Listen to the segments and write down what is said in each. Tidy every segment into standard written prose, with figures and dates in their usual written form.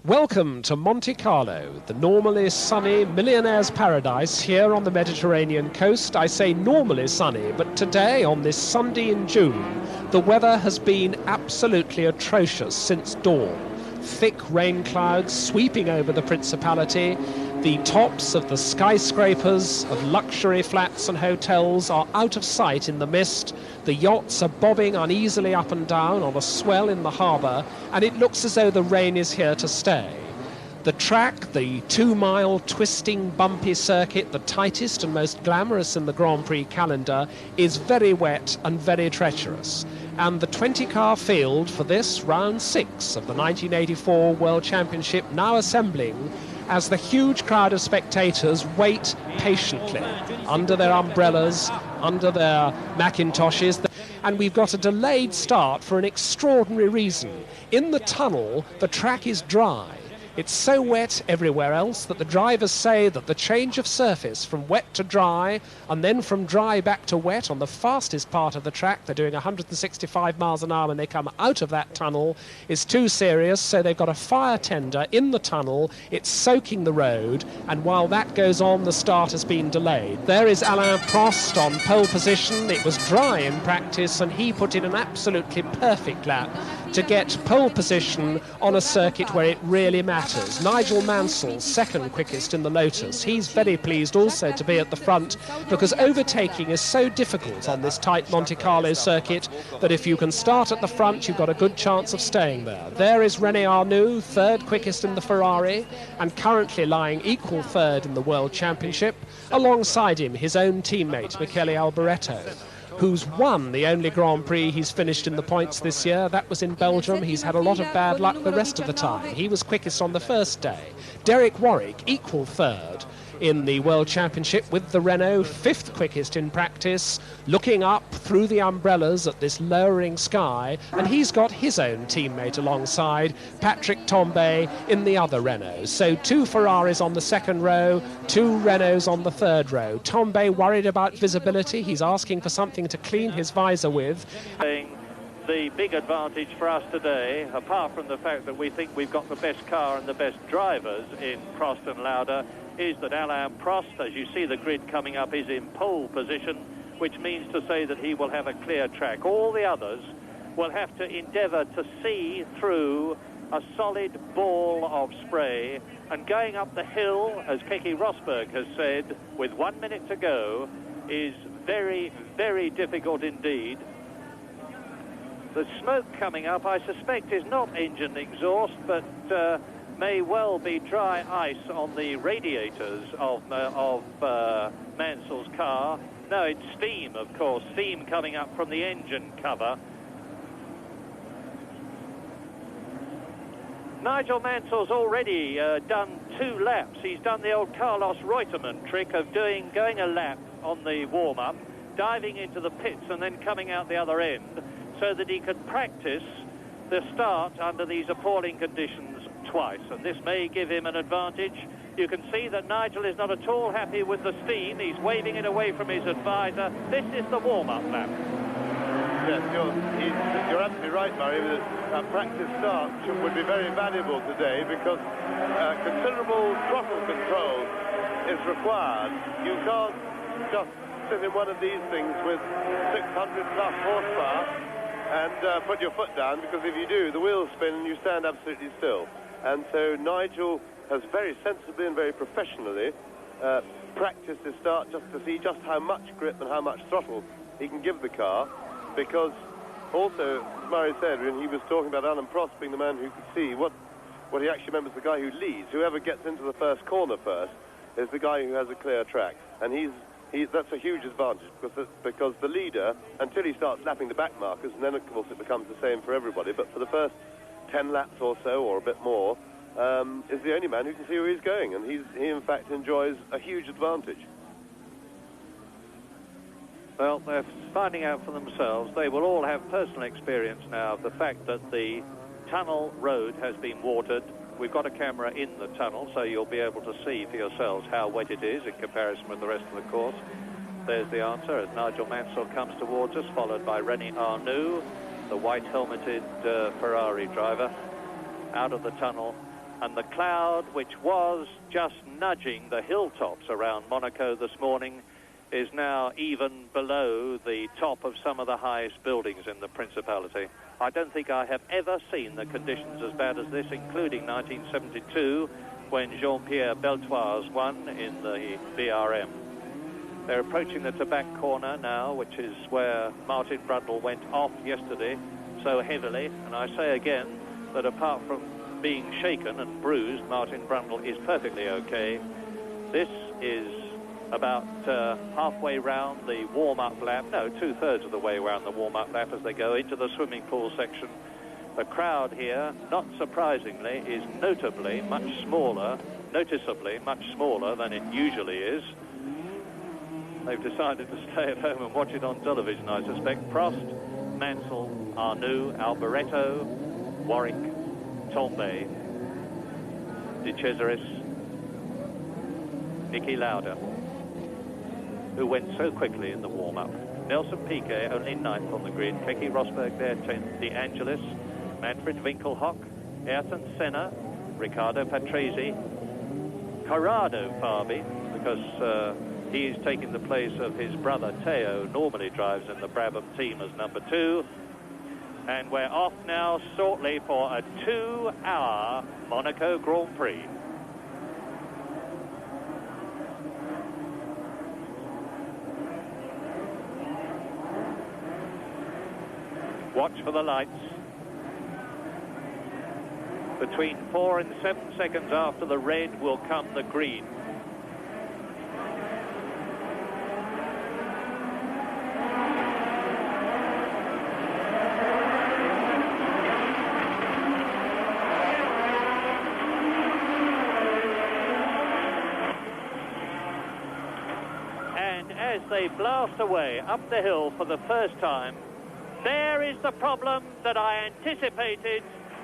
Welcome to Monte Carlo, the normally sunny millionaire's paradise here on the Mediterranean coast. I say normally sunny, but today, on this Sunday in June, the weather has been absolutely atrocious since dawn. Thick rain clouds sweeping over the Principality. The tops of the skyscrapers of luxury flats and hotels are out of sight in the mist. The yachts are bobbing uneasily up and down on a swell in the harbour, and it looks as though the rain is here to stay. The track, the 2-mile twisting, bumpy circuit, the tightest and most glamorous in the Grand Prix calendar, is very wet and very treacherous. And the 20-car field for this round 6 of the 1984 World Championship now assembling as the huge crowd of spectators wait patiently under their umbrellas, under their Macintoshes. And we've got a delayed start for an extraordinary reason. In the tunnel, the track is dry. It's so wet everywhere else that the drivers say that the change of surface from wet to dry and then from dry back to wet on the fastest part of the track, they're doing 165 miles an hour when they come out of that tunnel, is too serious. So they've got a fire tender in the tunnel. It's soaking the road, and while that goes on, the start has been delayed. There is Alain Prost on pole position. It was dry in practice, and he put in an absolutely perfect lap to get pole position on a circuit where it really matters. Nigel Mansell, second quickest in the Lotus. He's very pleased also to be at the front because overtaking is so difficult on this tight Monte Carlo circuit that if you can start at the front, you've got a good chance of staying there. There is René Arnoux, third quickest in the Ferrari, and currently lying equal third in the World Championship. Alongside him, his own teammate, Michele Alboreto, who's won the only Grand Prix he's finished in the points this year. That was in Belgium. He's had a lot of bad luck the rest of the time. He was quickest on the first day. Derek Warwick, equal third in the World Championship with the Renault, fifth quickest in practice, looking up through the umbrellas at this lowering sky, and he's got his own teammate alongside, Patrick Tambay, in the other Renault. So 2 Ferraris on the second row, 2 Renaults on the third row. Tambay worried about visibility. He's asking for something to clean his visor with. The big advantage for us today, apart from the fact that we think we've got the best car and the best drivers in Prost and Lauda, is that Alain Prost, as you see the grid coming up, is in pole position, which means to say that he will have a clear track. All the others will have to endeavour to see through a solid ball of spray, and going up the hill, as Keke Rosberg has said, with 1 minute to go, is very, very difficult indeed. The smoke coming up, I suspect, is not engine exhaust, but may well be dry ice on the radiators of Mansell's car. No, it's steam, of course, steam coming up from the engine cover. Nigel Mansell's already done 2 laps. He's done the old Carlos Reutemann trick of going a lap on the warm-up, diving into the pits and then coming out the other end, so that he could practice the start under these appalling conditions twice, and this may give him an advantage. You can see that Nigel is not at all happy with the steam. He's waving it away from his advisor. This is the warm-up lap. Yes, you're absolutely right, Murray. A practice start would be very valuable today because considerable throttle control is required. You can't just sit in one of these things with 600 plus horsepower and put your foot down, because if you do, the wheels spin and you stand absolutely still. And so Nigel has very sensibly and very professionally practiced his start just to see just how much grip and how much throttle he can give the car, because also, as Murray said, when he was talking about Alain Prost being the man who could see, what he actually meant was the guy who leads. Whoever gets into the first corner first is the guy who has a clear track, and that's a huge advantage, because the leader, until he starts lapping the back markers, and then of course it becomes the same for everybody, but for the first 10 laps or so, or a bit more, is the only man who can see where he's going, and he in fact enjoys a huge advantage. Well, they're finding out for themselves. They will all have personal experience now of the fact that the tunnel road has been watered. We've got a camera in the tunnel, so you'll be able to see for yourselves how wet it is in comparison with the rest of the course. There's the answer as Nigel Mansell comes towards us, followed by René Arnoux, the white helmeted Ferrari driver, out of the tunnel. And the cloud, which was just nudging the hilltops around Monaco this morning, is now even below the top of some of the highest buildings in the Principality. I don't think I have ever seen the conditions as bad as this, including 1972, when Jean-Pierre Beltoise won in the BRM. They're approaching the Tabac corner now, which is where Martin Brundle went off yesterday so heavily. And I say again that apart from being shaken and bruised, Martin Brundle is perfectly okay. This is about halfway round the warm-up lap, no, two-thirds of the way around the warm-up lap as they go into the swimming pool section. The crowd here, not surprisingly, is noticeably much smaller than it usually is. They've decided to stay at home and watch it on television, I suspect. Prost, Mansell, Arnoux, Alboreto, Warwick, Tombe, De Cesaris, Niki Lauda, who went so quickly in the warm-up. Nelson Piquet only 9th on the grid. Keke Rosberg there 10th. De Angelis, Manfred Winkelhock, Ayrton Senna, Riccardo Patrese, Corrado Fabi, because he is taking the place of his brother Teo, normally drives in the Brabham team as number 2. And we're off now shortly for a 2-hour Monaco Grand Prix. Watch for the lights. Between 4 and 7 seconds after the red will come the green. And as they blast away up the hill for the first time, there is the problem that I anticipated,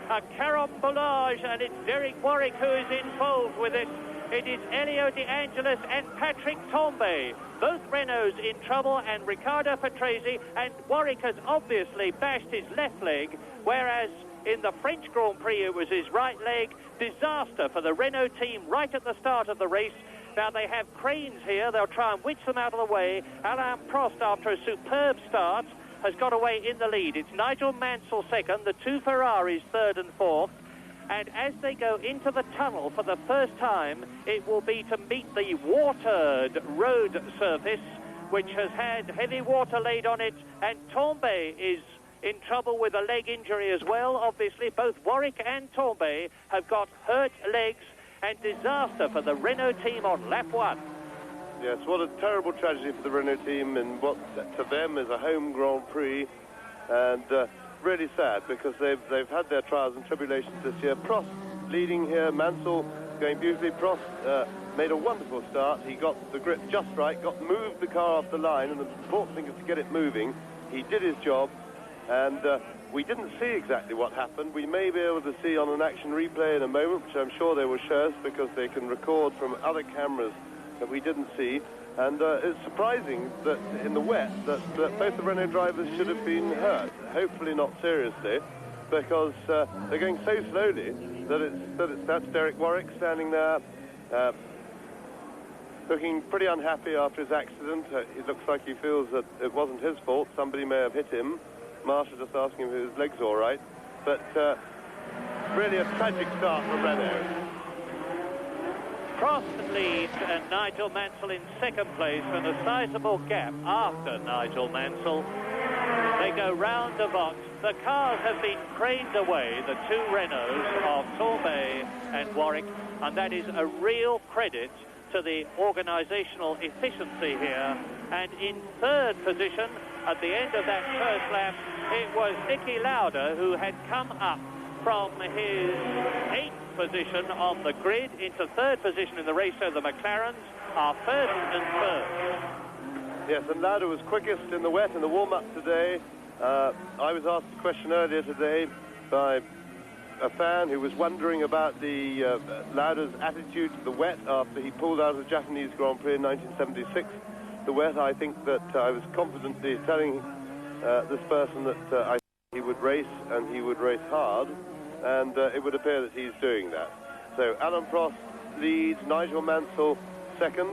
a carambolage, and it's Derek Warwick who is involved with it. It is Elio De Angelis and Patrick Tombe, both Renaults in trouble, and Riccardo Patrese, and Warwick has obviously bashed his left leg, whereas in the French Grand Prix it was his right leg. Disaster for the Renault team right at the start of the race. Now they have cranes here, they'll try and witch them out of the way. Alain Prost, after a superb start, has got away in the lead. It's Nigel Mansell second, the 2 Ferraris third and fourth. And as they go into the tunnel for the first time, it will be to meet the watered road surface, which has had heavy water laid on it. And Tombe is in trouble with a leg injury as well. Obviously, both Warwick and Tombe have got hurt legs, and disaster for the Renault team on lap 1. Yes, what a terrible tragedy for the Renault team in what to them is a home Grand Prix, and really sad because they've had their trials and tribulations this year. Prost leading here, Mansell going beautifully. Prost made a wonderful start. He got the grip just right, moved the car off the line, and the important thing is to get it moving. He did his job, and we didn't see exactly what happened. We may be able to see on an action replay in a moment, which I'm sure they will show us because they can record from other cameras that we didn't see, and it's surprising that in the wet that both the Renault drivers should have been hurt. Hopefully not seriously, because they're going so slowly that's Derek Warwick standing there, looking pretty unhappy after his accident. It looks like he feels that it wasn't his fault. Somebody may have hit him. Marsha just asking if his leg's all right, but really a tragic start for Renault. Prost leads and Nigel Mansell in second place, and a sizable gap after Nigel Mansell. They go round the box. The cars have been craned away, the 2 Renaults of Tombe and Warwick, and that is a real credit to the organisational efficiency here. And in third position, at the end of that first lap, it was Niki Lauda who had come up from his 8th position on the grid into third position in the race. So the McLarens are first and third. Yes, and Lauda was quickest in the wet in the warm-up today. I was asked a question earlier today by a fan who was wondering about the Lauda's attitude to the wet after he pulled out of the Japanese Grand Prix in 1976. The wet, I think that I was confidently telling this person that he would race, and he would race hard, and it would appear that he's doing that. So Alan Prost leads, Nigel Mansell second.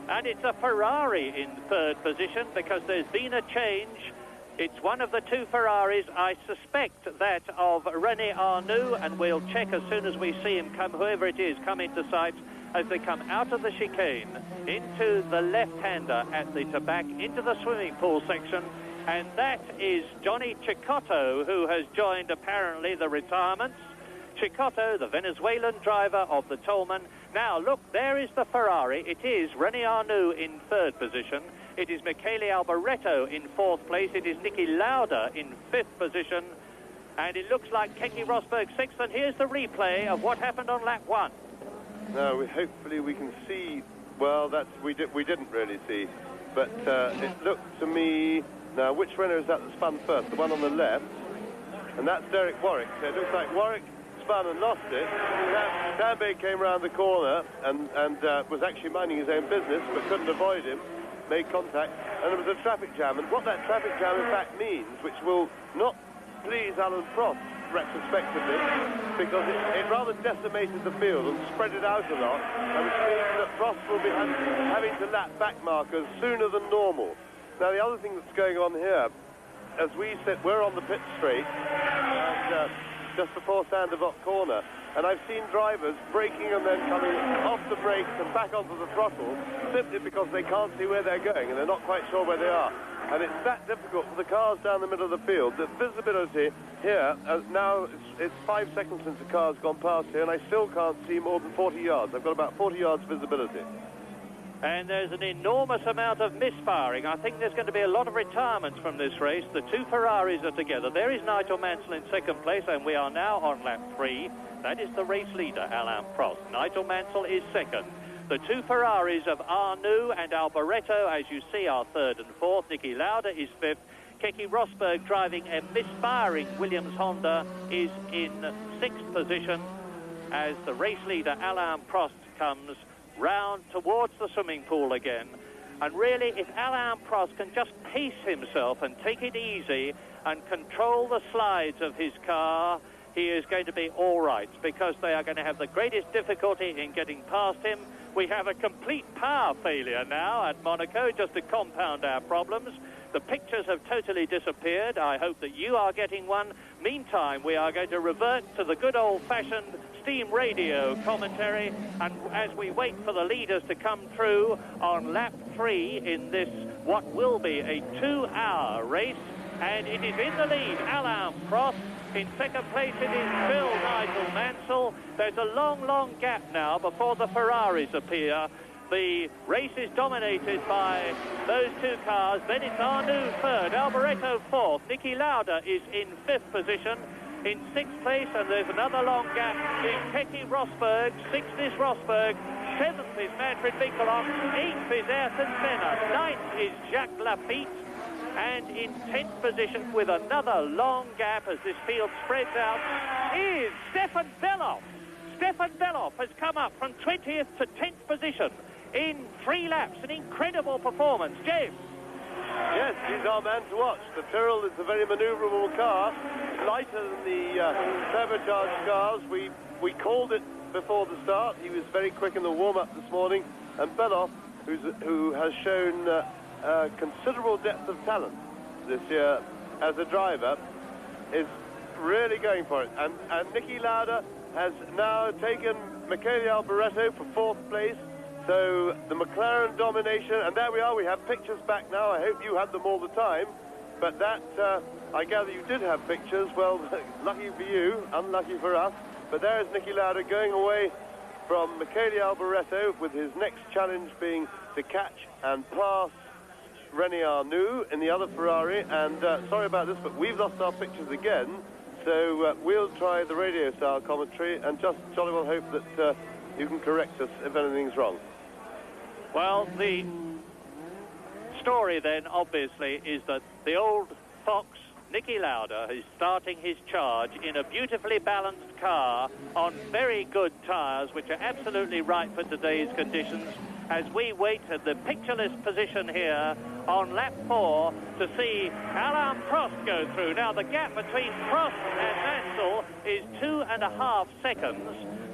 And it's a Ferrari in third position because there's been a change. It's one of the two Ferraris. I suspect that of René Arnoux, and we'll check as soon as we see him come, whoever it is, come into sight as they come out of the chicane into the left-hander at the back into the swimming pool section. And that is Johnny Cecotto, who has joined apparently the retirements. Cecotto, the Venezuelan driver of the Tolman. Now, look, there is the Ferrari. It is René Arnoux in third position. It is Michele Alboreto in fourth place. It is Niki Lauda in fifth position. And it looks like Keke Rosberg sixth. And here's the replay of what happened on lap one. Now, hopefully we can see. Well, we didn't really see. But it looked to me... Now, which Renault is that spun first? The one on the left. And that's Derek Warwick. So it looks like Warwick spun and lost it. Tambay came round the corner and was actually minding his own business, but couldn't avoid him, made contact, and there was a traffic jam. And what that traffic jam in fact means, which will not please Alan Prost retrospectively, because it rather decimated the field and spread it out a lot, and which means that Prost will be having to lap back markers sooner than normal. Now, the other thing that's going on here, as we said, we're on the pit straight, and just before Sandervoort corner, and I've seen drivers braking and then coming off the brakes and back onto the throttle simply because they can't see where they're going and they're not quite sure where they are. And it's that difficult for the cars down the middle of the field. The visibility here, now it's 5 seconds since the car's gone past here, and I still can't see more than 40 yards. I've got about 40 yards visibility. And there's an enormous amount of misfiring. I think there's going to be a lot of retirements from this race. The two Ferraris are together. There is Nigel Mansell in second place, and we are now on lap 3. That is the race leader, Alain Prost. Nigel Mansell is second. The two Ferraris of Arnoux and Alboreto, as you see, are third and fourth. Niki Lauda is fifth. Keke Rosberg, driving a misfiring Williams Honda, is in sixth position as the race leader, Alain Prost, comes round towards the swimming pool again. And really, if Alain Prost can just pace himself and take it easy and control the slides of his car, he is going to be all right, because they are going to have the greatest difficulty in getting past him. We have a complete power failure now at Monaco, just to compound our problems. The pictures have totally disappeared. I hope that you are getting one. Meantime, we are going to revert to the good old-fashioned steam radio commentary, and as we wait for the leaders to come through on lap 3 in this what will be a 2-hour race, and it is in the lead, Alain Prost. In second place, it is Phil Nigel Mansell. There's a long, long gap now before the Ferraris appear. The race is dominated by those two cars. Then it's Arnoux third, Alboreto fourth. Niki Lauda is in fifth position. In sixth place, and there's another long gap, is Keke Rosberg. Sixth is Rosberg. Seventh is Manfred Winkelhock. Eighth is Ayrton Senna. Ninth is Jacques Lafitte. And in 10th position, with another long gap as this field spreads out, is Stefan Beloff. Stefan Beloff has come up from 20th to 10th position in 3 laps. An incredible performance. James? Yes, he's our man to watch. The Tyrrell is a very manoeuvrable car, lighter than the turbocharged cars. We called it before the start. He was very quick in the warm-up this morning. And Beloff, who has shown considerable depth of talent this year as a driver, is really going for it. And Niki Lauda has now taken Michele Alboreto for 4th place. So the McLaren domination, and there we are, we have pictures back now. I hope you had them all the time, but that, I gather you did have pictures. Well, lucky for you, unlucky for us. But there is Niki Lauda going away from Michele Alboreto, with his next challenge being to catch and pass René Arnoux in the other Ferrari. And sorry about this, but we've lost our pictures again, so we'll try the radio style commentary and just jolly well hope that you can correct us if anything's wrong. Well, the story then, obviously, is that the old fox, Niki Lauda, is starting his charge in a beautifully balanced car on very good tyres, which are absolutely right for today's conditions, as we wait at the pictureless position here on lap 4 to see Alain Prost go through. Now, the gap between Prost and Mansell is 2.5 seconds.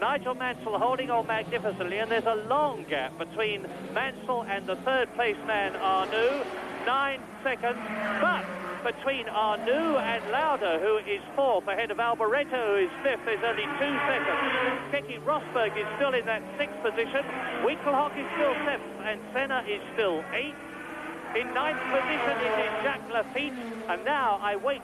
Nigel Mansell holding on magnificently, and there's a long gap between Mansell and the third-place man, Arnoux. 9 seconds, but between Arnoux and Lauda, who is fourth, ahead of Alboreto, who is fifth, there's only 2 seconds. Keke Rosberg is still in that sixth position. Winkelhock is still seventh, and Senna is still eighth. In ninth position is Jacques Lafitte, and now I wait.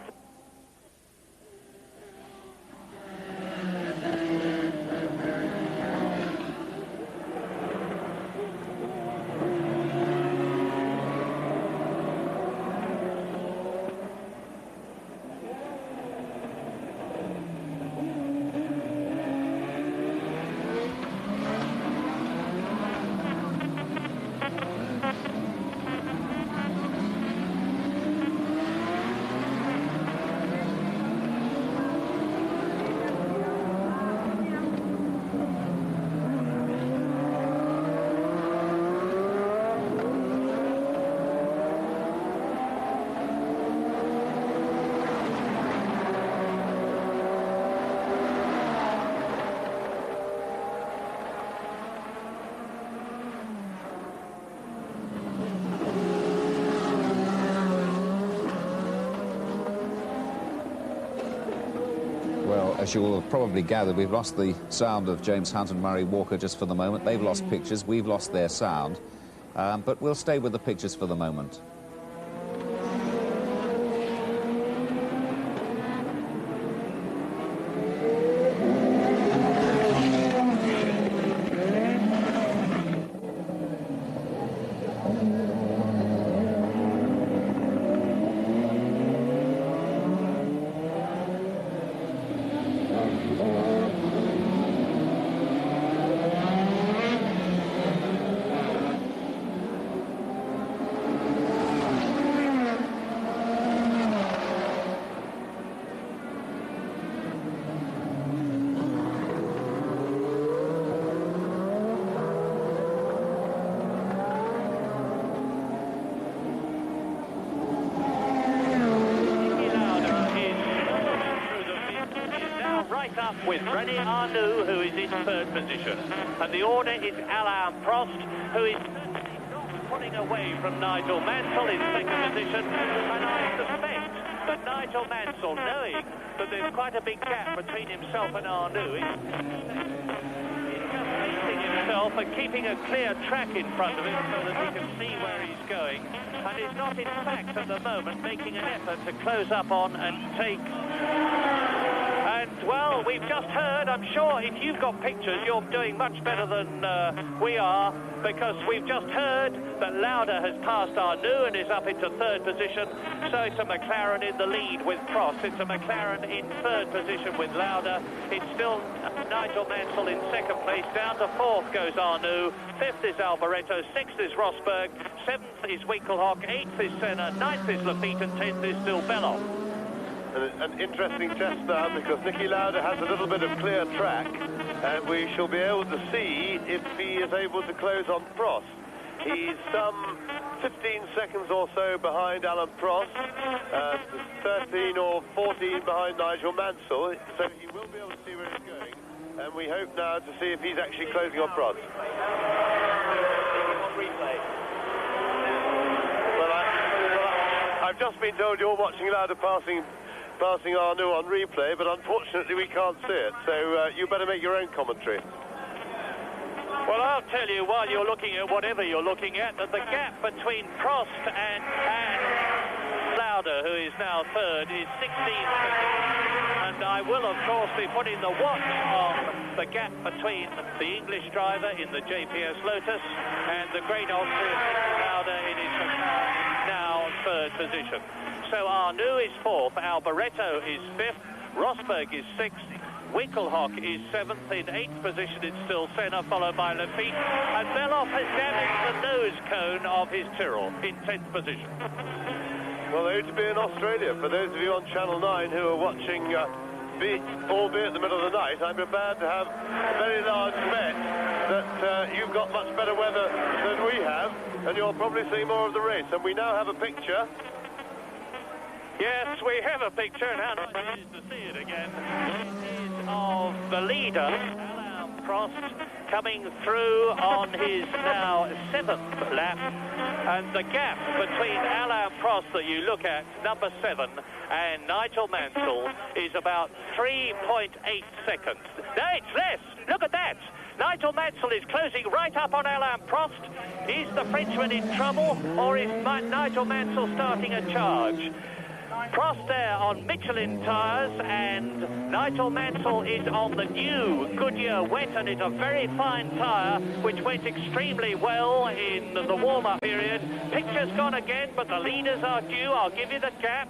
Well, as you will have probably gathered, we've lost the sound of James Hunt and Murray Walker just for the moment. They've lost pictures, we've lost their sound, but we'll stay with the pictures for the moment. With René Arnoux, who is in third position. And the order is Alain Prost, who is not pulling away from Nigel Mansell in second position. And I suspect that Nigel Mansell, knowing that there's quite a big gap between himself and Arnoux, is just pacing himself and keeping a clear track in front of him so that he can see where he's going. And is not, in fact, at the moment, making an effort to close up on and take... And, well, we've just heard, I'm sure if you've got pictures, you're doing much better than we are, because we've just heard that Lauda has passed Arnoux and is up into third position. So it's a McLaren in the lead with Prost. It's a McLaren in third position with Lauda. It's still Nigel Mansell in second place. Down to fourth goes Arnoux. Fifth is Alboreto. Sixth is Rosberg. Seventh is Winkelhock. Eighth is Senna. Ninth is Lafitte. And 10th is still Belloff. An interesting test now, because Niki Lauda has a little bit of clear track, and we shall be able to see if he is able to close on Prost. He's some 15 seconds or so behind Alain Prost, 13 or 14 behind Nigel Mansell, so he will be able to see where he's going, and we hope now to see if he's actually closing on Prost. Well, I've just been told you're watching Lauda passing Arnoux on replay, but unfortunately we can't see it, so you better make your own commentary. Well, I'll tell you, while you're looking at whatever you're looking at, that the gap between Prost and Lauda, who is now third, is 16 seconds. And I will, of course, be putting the watch on the gap between the English driver in the JPS Lotus and the great Austrian Lauda in his now third position. So Arnoux is fourth, Alboreto is fifth, Rosberg is sixth, Winkelhock is seventh. In eighth position it's still Senna, followed by Lafitte, and Belloff has damaged the nose cone of his Tyrrell in 10th position. Well, they ought to be in Australia. For those of you on Channel 9 who are watching, albeit in the middle of the night, I'm prepared to have a very large bet that you've got much better weather than we have, and you'll probably see more of the race. And we now have a picture. Yes, we have a picture, and how nice it is to see it again. It is the leader, Alain Prost, coming through on his now 7th lap. And the gap between Alain Prost that you look at, number 7, and Nigel Mansell is about 3.8 seconds. No, it's less. Look at that. Nigel Mansell is closing right up on Alain Prost. Is the Frenchman in trouble, or is Nigel Mansell starting a charge? Prost there on Michelin tyres, and Nigel Mansell is on the new Goodyear wet, and it's a very fine tyre which went extremely well in the warm-up period. Picture's gone again, but the leaders are due. I'll give you the gap.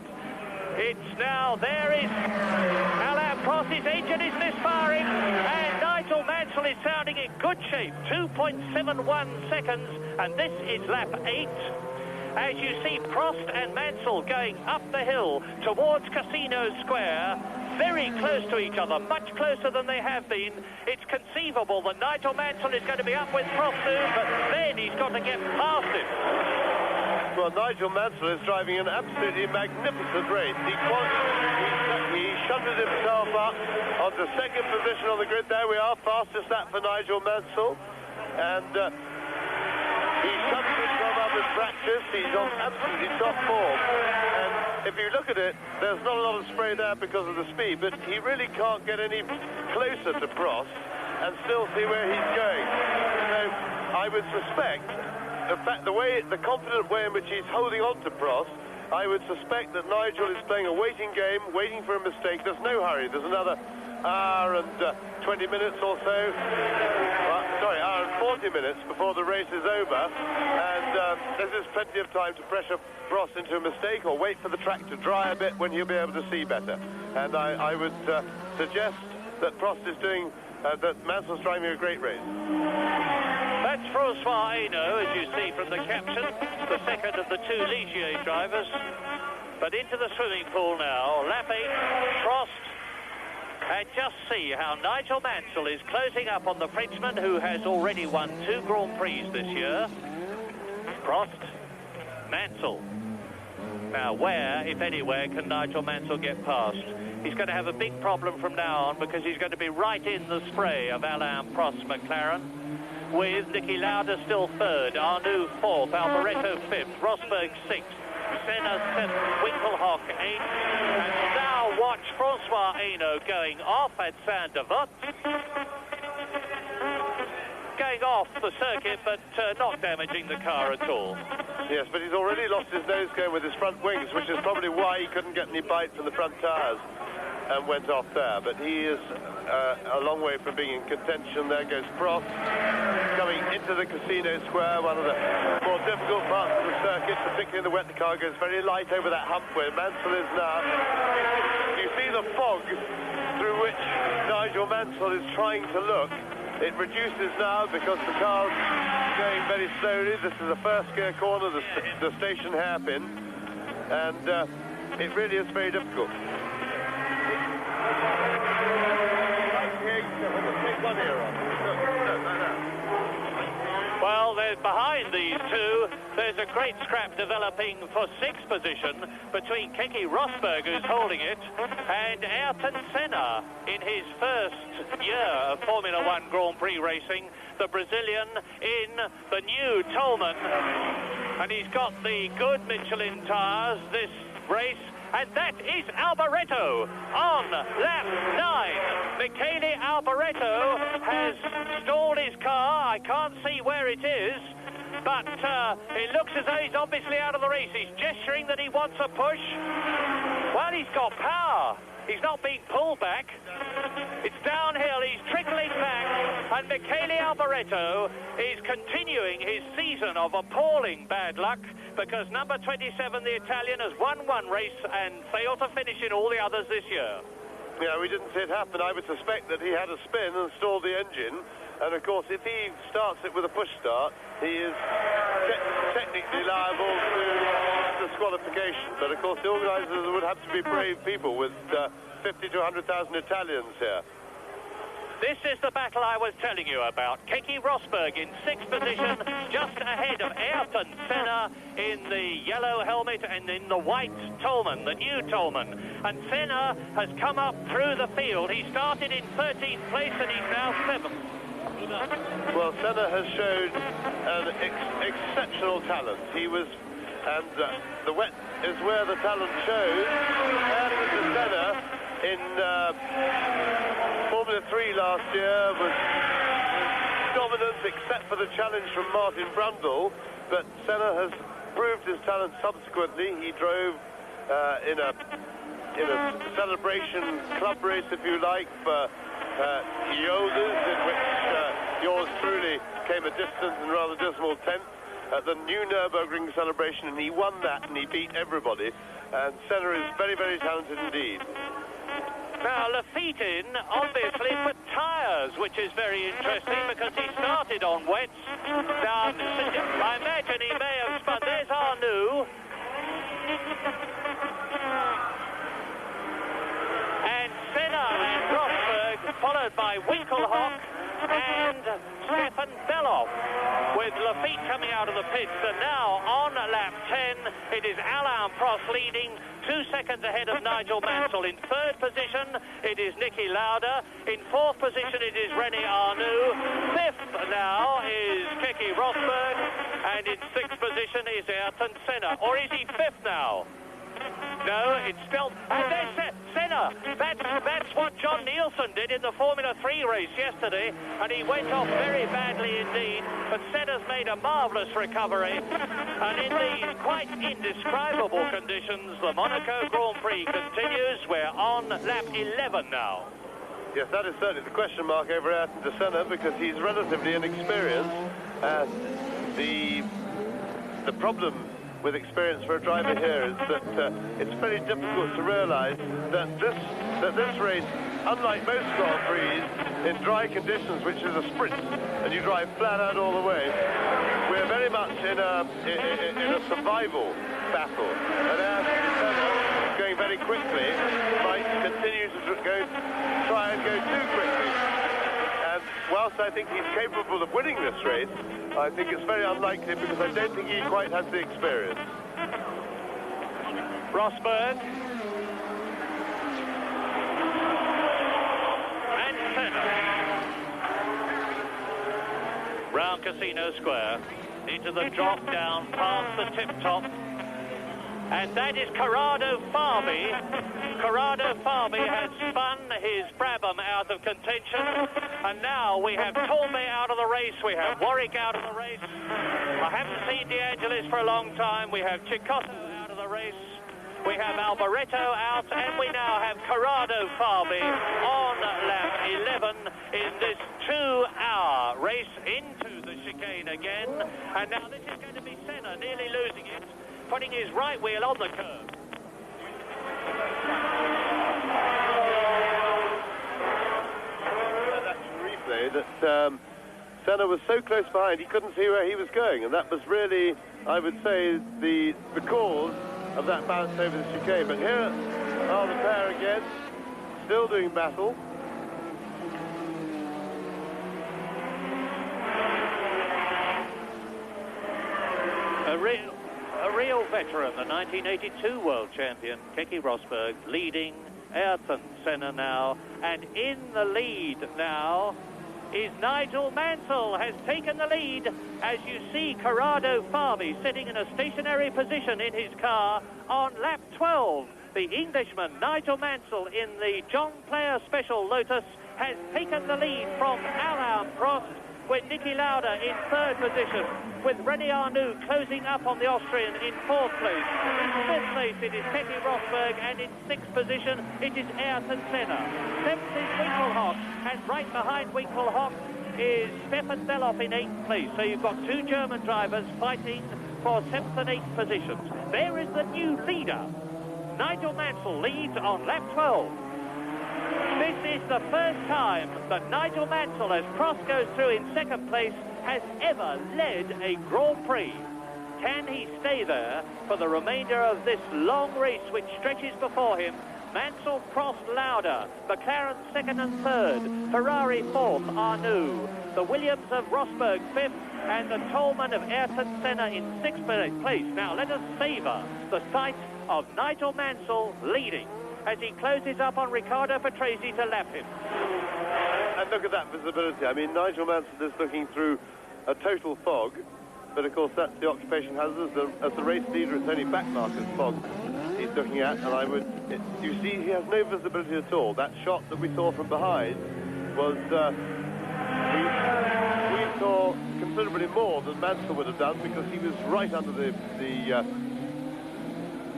It's now, there is Alain Prost. His engine is misfiring, and Nigel Mansell is sounding in good shape. 2.71 seconds, and this is lap 8. As you see Prost and Mansell going up the hill towards Casino Square, very close to each other, much closer than they have been. It's conceivable that Nigel Mansell is going to be up with Prost soon, but then he's got to get past him. Well, Nigel Mansell is driving an absolutely magnificent race. He shunted himself up onto 2nd position on the grid. There we are, fastest lap for Nigel Mansell. And he shunted himself up in practice. He's on absolutely top form. And if you look at it, there's not a lot of spray there because of the speed, but he really can't get any closer to Prost and still see where he's going. So I would suspect the confident way in which he's holding on to Prost, I would suspect that Nigel is playing a waiting game, waiting for a mistake. There's no hurry. There's another hour and 20 minutes or so. Hour and 40 minutes before the race is over. And this is plenty of time to pressure Prost into a mistake or wait for the track to dry a bit when he'll be able to see better. And I would suggest that Prost is doing, that Mansell's driving a great race. That's Francois Hainaut, as you see from the caption, the second of the 2 Ligier drivers. But into the swimming pool now, lap 8, Prost. And just see how Nigel Mansell is closing up on the Frenchman, who has already won 2 Grand Prix this year. Prost, Mansell. Now, where, if anywhere, can Nigel Mansell get past? He's going to have a big problem from now on, because he's going to be right in the spray of Alain Prost's McLaren, with Niki Lauda still 3rd, Arnoux 4th, Alboreto 5th, Rosberg 6th, Senna 7th, Winkelhock 8th, and now watch Francois Hainaut going off at Saint-Devote. Going off the circuit, but not damaging the car at all. Yes, but he's already lost his nose cone with his front wings, which is probably why he couldn't get any bite from the front tyres and went off there. But he is a long way from being in contention. There goes Prost, coming into the Casino Square, one of the more difficult parts of the circuit, particularly in the wet. The car goes very light over that hump where Mansell is now. You see the fog through which Nigel Mansell is trying to look. It reduces now because the car's going very slowly. This is a first gear corner, the station hairpin, and it really is very difficult. Well, behind these two, there's a great scrap developing for 6th position between Keke Rosberg, who's holding it, and Ayrton Senna in his first year of Formula 1 Grand Prix racing, the Brazilian in the new Tolman. And he's got the good Michelin tyres this race. And that is Alboreto on lap 9. Michele Alboreto has stalled his car. I can't see where it is, but it looks as though he's obviously out of the race. He's gesturing that he wants a push. Well, he's got power. He's not being pulled back. It's downhill. He's trickling back. And Michele Alboreto is continuing his season of appalling bad luck, because number 27, the Italian, has won 1 race and failed to finish in all the others this year. Yeah, we didn't see it happen. I would suspect that he had a spin and stalled the engine. And, of course, if he starts it with a push start, he is technically liable to disqualification. But, of course, the organisers would have to be brave people with 50 to 100,000 Italians here. This is the battle I was telling you about. Keke Rosberg in 6th position, just ahead of Ayrton Senna in the yellow helmet and in the white Tolman, the new Tolman. And Senna has come up through the field. He started in 13th place and he's now 7th. Well, Senna has shown an exceptional talent. He was, and the wet is where the talent shows. Ayrton Senna in Formula 3 last year was dominant except for the challenge from Martin Brundle, but Senna has proved his talent subsequently. He drove in a celebration club race, if you like, for Yoders, in which yours truly came a distant and rather dismal 10th at the new Nürburgring celebration, and he won that and he beat everybody. And Senna is very, very talented indeed. Now, Lafitte obviously put tyres, which is very interesting because he started on wets. Now, I imagine he may have spun. There's Arnoux. And Senna and Rosberg, followed by Winkelhock and Stefan Beloff, with Lafitte coming out of the pits. And now on lap 10, it is Alain Prost leading, 2 seconds ahead of Nigel Mansell. In 3rd position, it is Niki Lauda. In 4th position, it is René Arnoux. 5th now is Keke Rosberg. And in 6th position is Ayrton Senna. Or is he 5th now? No, it's still... And there's Senna. That's what John Nielsen did in the Formula 3 race yesterday, and he went off very badly indeed. But Senna's made a marvellous recovery. And in these quite indescribable conditions, the Monaco Grand Prix continues. We're on lap 11 now. Yes, that is certainly the question mark over Ayrton Senna, because he's relatively inexperienced. The problem with experience for a driver here is that it's very difficult to realise that this race, unlike most Grand Prix, in dry conditions, which is a sprint, and you drive flat out all the way, we're very much in a survival battle. And Ayrton Senna, going very quickly, might continue to try and go too quickly. And whilst I think he's capable of winning this race, I think it's very unlikely, because I don't think he quite has the experience. Rosberg. And Senna. Round Casino Square. Into the drop down past the tip top. And that is Corrado Fabi. Corrado Fabi has spun his Brabham out of contention. And now we have Tolme out of the race. We have Warwick out of the race. I haven't seen De Angelis for a long time. We have Cicotto out of the race. We have Alboreto out. And we now have Corrado Fabi on lap 11 in this 2-hour race into the chicane again. And now this is going to be Senna nearly losing it, putting his right wheel on the curb. That Senna was so close behind he couldn't see where he was going, and that was really, I would say, the cause of that bounce over the chicane. But here are the pair again, still doing battle. A real veteran, the 1982 world champion, Keke Rosberg, leading Ayrton Senna now, and in the lead now is Nigel Mansell, has taken the lead, as you see Corrado Fabi sitting in a stationary position in his car on lap 12. The Englishman Nigel Mansell in the John Player Special Lotus has taken the lead from Alain Prost, with Niki Lauda in 3rd position, with René Arnoux closing up on the Austrian in 4th place. In 5th place it is Keke Rosberg, and in 6th position it is Ayrton Senna. 7th is Winkelhock, and right behind Winkelhock is Stefan Beloff in 8th place. So you've got 2 German drivers fighting for 7th and 8th positions. There is the new leader. Nigel Mansell leads on lap 12. This is the first time that Nigel Mansell, as Prost goes through in 2nd place, has ever led a Grand Prix. Can he stay there for the remainder of this long race which stretches before him Mansell, Prost, Lauda. McLaren second and third. Ferrari fourth, Arnoux. The Williams of Rosberg fifth. And the Tolman of Ayrton Senna in sixth place. Now let us savour the sight of Nigel Mansell leading as he closes up on Riccardo Patrese to lap him. And look at that visibility. I mean, Nigel Mansell is looking through a total fog, but of course that's the occupation hazard. As the race leader, it's only back markers fog he's looking at, and you see he has no visibility at all. That shot that we saw from behind was, we saw considerably more than Mansell would have done, because he was right under the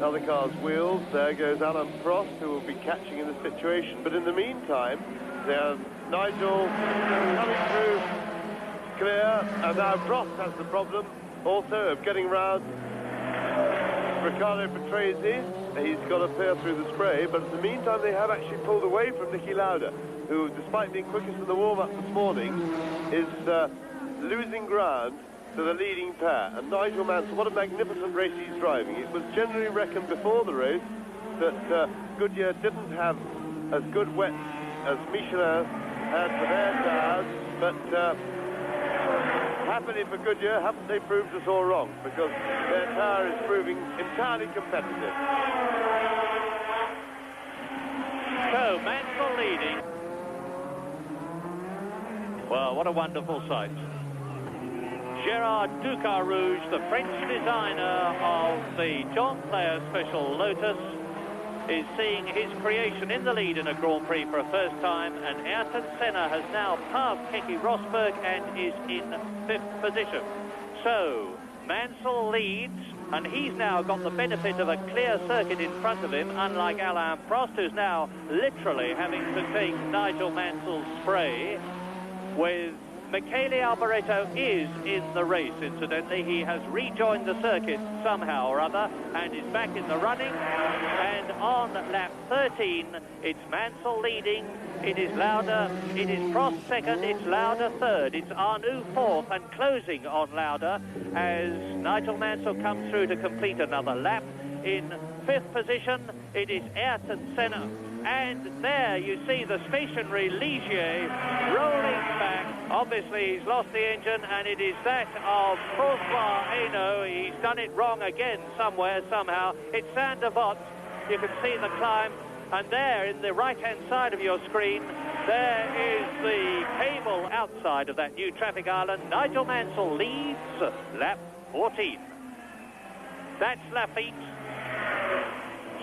other car's wheels. There goes Alain Prost, who will be catching in the situation. But in the meantime, there's Nigel coming through clear, and now Prost has the problem also of getting round Riccardo Patrese. He's got to peer through the spray, but in the meantime they have actually pulled away from Niki Lauda, who, despite being quickest in the warm-up this morning, is losing ground to the leading pair. And Nigel Mansell, what a magnificent race he's driving. It was generally reckoned before the race that Goodyear didn't have as good wet as Michelin had for their tires, but happily for Goodyear, haven't they proved us all wrong, because their tire is proving entirely competitive. So, Mansell leading. Well, what a wonderful sight. Gérard Ducarouge, the French designer of the John Player Special Lotus, is seeing his creation in the lead in a Grand Prix for a first time, and Ayrton Senna has now passed Keke Rosberg and is in fifth position. So, Mansell leads, and he's now got the benefit of a clear circuit in front of him, unlike Alain Prost, who's now literally having to take Nigel Mansell's spray. With Michele Alboreto is in the race, incidentally. He has rejoined the circuit somehow or other and is back in the running. And on lap 13, it's Mansell leading. It is Lauda. It is Prost second. It's Lauda third. It's Arnoux fourth, and closing on Lauda as Nigel Mansell comes through to complete another lap. In fifth position, it is Ayrton Senna. And there you see the stationary Ligier rolling back. Obviously he's lost the engine, and it is that of François Hainaut. He's done it wrong again somewhere, somehow. It's Sander Vos. You can see the climb. And there, in the right-hand side of your screen, there is the cable outside of that new traffic island. Nigel Mansell leads lap 14. That's Lafitte.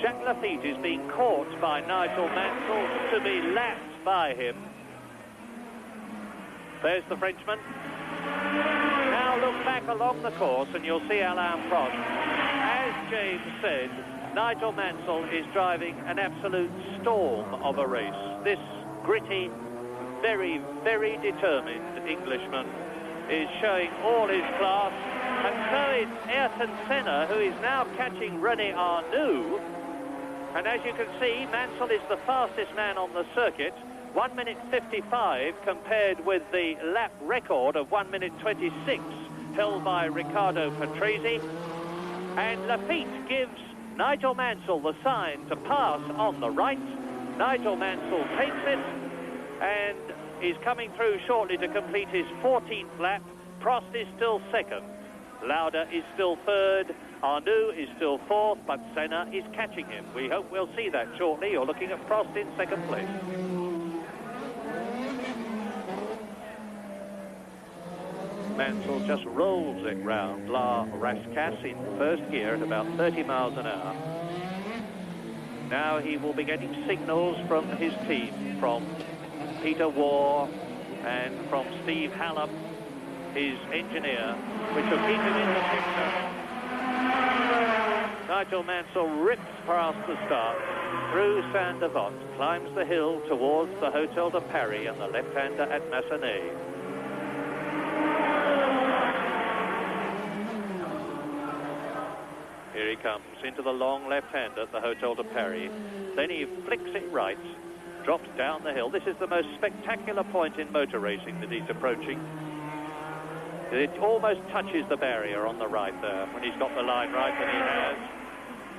Jacques Lafitte is being caught by Nigel Mansell to be lapped by him. There's the Frenchman. Now look back along the course and you'll see Alain Prost. As James said, Nigel Mansell is driving an absolute storm of a race. This gritty, very, very determined Englishman is showing all his class. And so it's Ayrton Senna, who is now catching René Arnoux. And as you can see, Mansell is the fastest man on the circuit, 1 minute 55, compared with the lap record of 1 minute 26 held by Riccardo Patrese. And Lafitte gives Nigel Mansell the sign to pass on the right. Nigel Mansell takes it and is coming through shortly to complete his 14th lap. Prost is still second. Lauda is still third. Arnoux is still fourth, but Senna is catching him. We hope we'll see that shortly. You're looking at Prost in second place. Mansell just rolls it round La Rascasse in first gear at about 30 miles an hour. Now he will be getting signals from his team, from Peter Waugh and from Steve Hallam, his engineer, which will keep him in the picture. Nigel Mansell rips past the start through Sander Vos, climbs the hill towards the Hotel de Paris and the left-hander at Massenet. Here he comes into the long left-hander at the Hotel de Paris. Then he flicks it right, drops down the hill. This is the most spectacular point in motor racing that he's approaching. It almost touches the barrier on the right there when he's got the line right, and he has.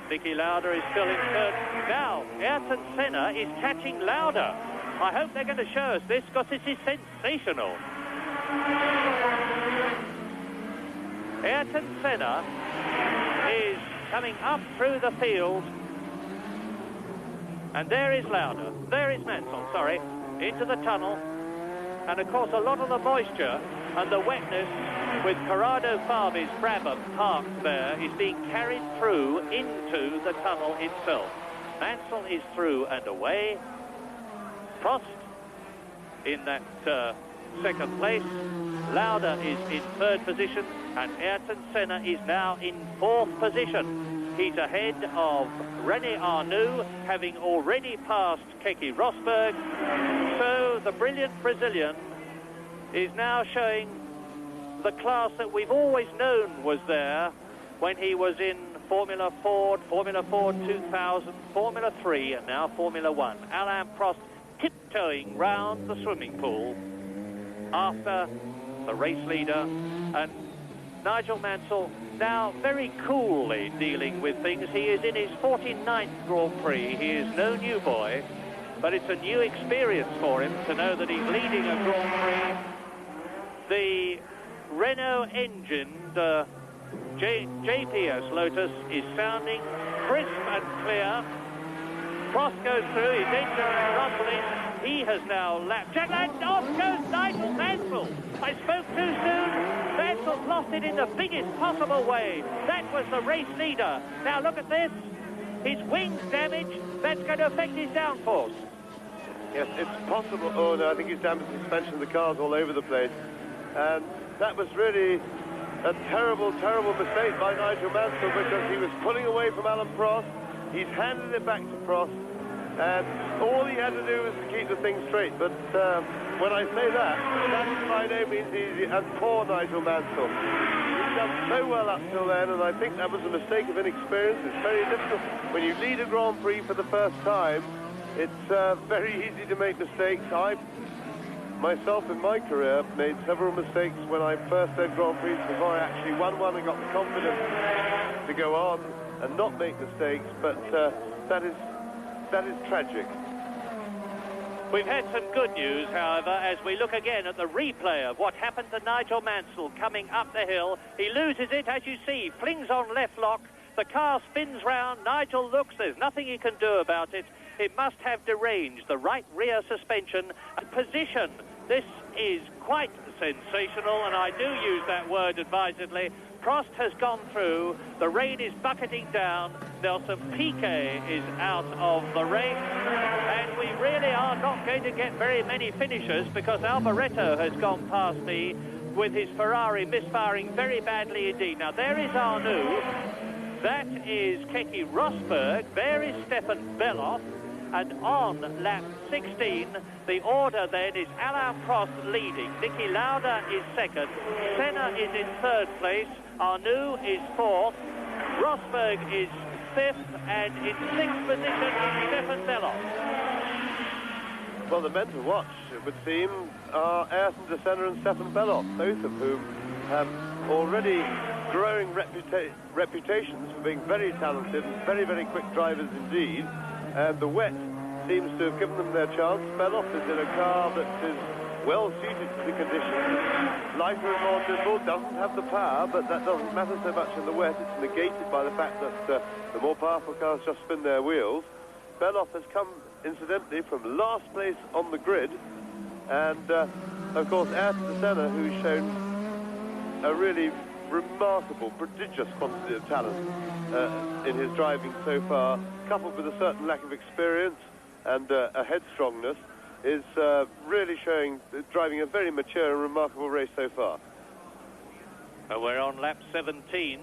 Niki Lauda is still in third. Now, Ayrton Senna is catching Lauda. I hope they're going to show us this, because this is sensational. Ayrton Senna is coming up through the field. And there is Lauda. There is Mansell, sorry, into the tunnel. And, of course, a lot of the moisture and the wetness with Corrado Fabi's Brabham parked there is being carried through into the tunnel itself. Mansell is through and away. Prost in that second place. Lauda is in third position, and Ayrton Senna is now in fourth position. He's ahead of René Arnoux, having already passed Keke Rosberg. So the brilliant Brazilian is now showing the class that we've always known was there when he was in Formula Ford 2000, Formula 3, and now Formula 1. Alain Prost tiptoeing round the swimming pool after the race leader, and Nigel Mansell now very coolly dealing with things. He is in his 49th Grand Prix. He is no new boy, but it's a new experience for him to know that he's leading a Grand Prix. The Renault-engined JPS Lotus is sounding crisp and clear. Prost goes through, his engine is rumbling. He has now lapped Jack, and off goes Nigel Mansell. I spoke too soon. Mansell lost it in the biggest possible way. That was the race leader. Now look at this. His wing's damaged. That's going to affect his downforce. Yes, it's possible. Oh, no, I think he's damaged the suspension. The car's all over the place. And that was really a terrible, terrible mistake by Nigel Mansell, because he was pulling away from Alain Prost. He's handed it back to Prost, and all he had to do was to keep the thing straight. But when I say that is by no means easy, and poor Nigel Mansell. He's done so well up till then, and I think that was a mistake of inexperience. It's very difficult. When you lead a Grand Prix for the first time, it's very easy to make mistakes. I myself in my career made several mistakes when I first led Grand Prix before I actually won one and got the confidence to go on and not make mistakes, but that is tragic. We've had some good news, however, as we look again at the replay of what happened to Nigel Mansell coming up the hill. He loses it, as you see, flings on left lock. The car spins round. Nigel looks. There's nothing he can do about it. It must have deranged the right rear suspension and position. This is quite sensational, and I do use that word advisedly. Prost has gone through. The rain is bucketing down. Nelson Piquet is out of the race. And we really are not going to get very many finishers, because Alboreto has gone past me with his Ferrari misfiring very badly indeed. Now, there is Arnoux. That is Keke Rosberg. There is Stefan Beloff. And on lap 16, the order then is Alain Prost leading. Niki Lauda is second. Senna is in third place. Arnoux is fourth. Rosberg is fifth. And in sixth position is Stefan Beloff. Well, the men to watch, it would seem, are Ayrton de Senna and Stefan Beloff, both of whom have already growing reputations for being very talented and very, very quick drivers indeed. And the wet seems to have given them their chance. Beloff is in a car that is well suited to the conditions. Lighter and more nimble, doesn't have the power, but that doesn't matter so much in the wet. It's negated by the fact that the more powerful cars just spin their wheels. Beloff has come, incidentally, from last place on the grid. And, of course, Ayrton de Senna, who's shown a really remarkable, prodigious quantity of talent in his driving so far, coupled with a certain lack of experience and a headstrongness, is really driving a very mature and remarkable race so far. We're on lap 17,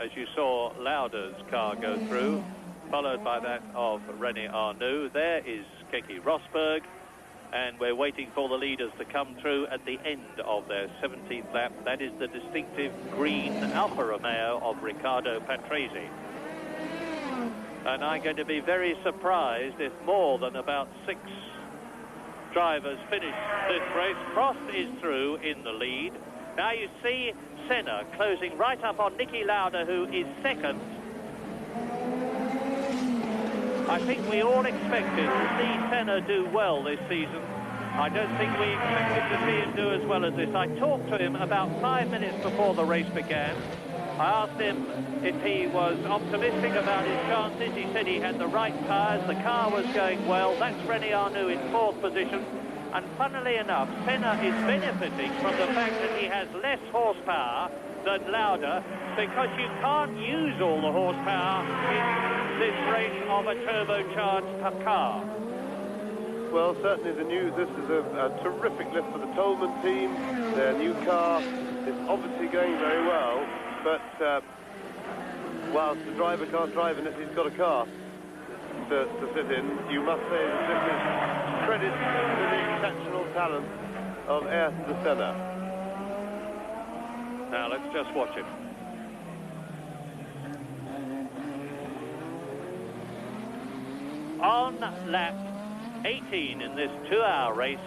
as you saw Lauda's car go through, followed by that of René Arnoux. There is Keke Rosberg, and we're waiting for the leaders to come through at the end of their 17th lap. That is the distinctive green Alfa Romeo of Riccardo Patrese. And I'm going to be very surprised if more than about 6 drivers finish this race. Prost is through in the lead. Now you see Senna closing right up on Niki Lauda, who is second. I think we all expected to see Senna do well this season. I don't think we expected to see him do as well as this. I talked to him about 5 minutes before the race began. I asked him if he was optimistic about his chances. He said he had the right tyres, the car was going well. That's René Arnoux in 4th position. And funnily enough, Senna is benefiting from the fact that he has less horsepower than Lauda, because you can't use all the horsepower in this race of a turbocharged car. Well, certainly this is a terrific lift for the Tolman team. Their new car is obviously going very well, but whilst the driver can't drive unless he's got a car to sit in, you must say that this is credit to the exceptional talent of Ayrton Senna. Now let's just watch it. On lap 18 in this 2-hour race,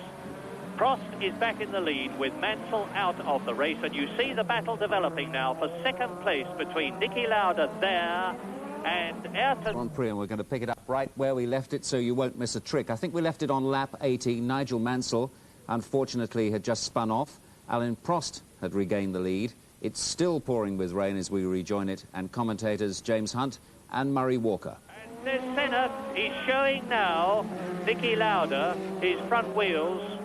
Prost is back in the lead with Mansell out of the race, and you see the battle developing now for second place between Niki Lauda there and Ayrton. Grand Prix, and we're going to pick it up right where we left it so you won't miss a trick. I think we left it on lap 18. Nigel Mansell, unfortunately, had just spun off. Alain Prost had regained the lead. It's still pouring with rain as we rejoin it, and commentators James Hunt and Murray Walker. And there's Senna. He's showing now Niki Lauda his front wheels,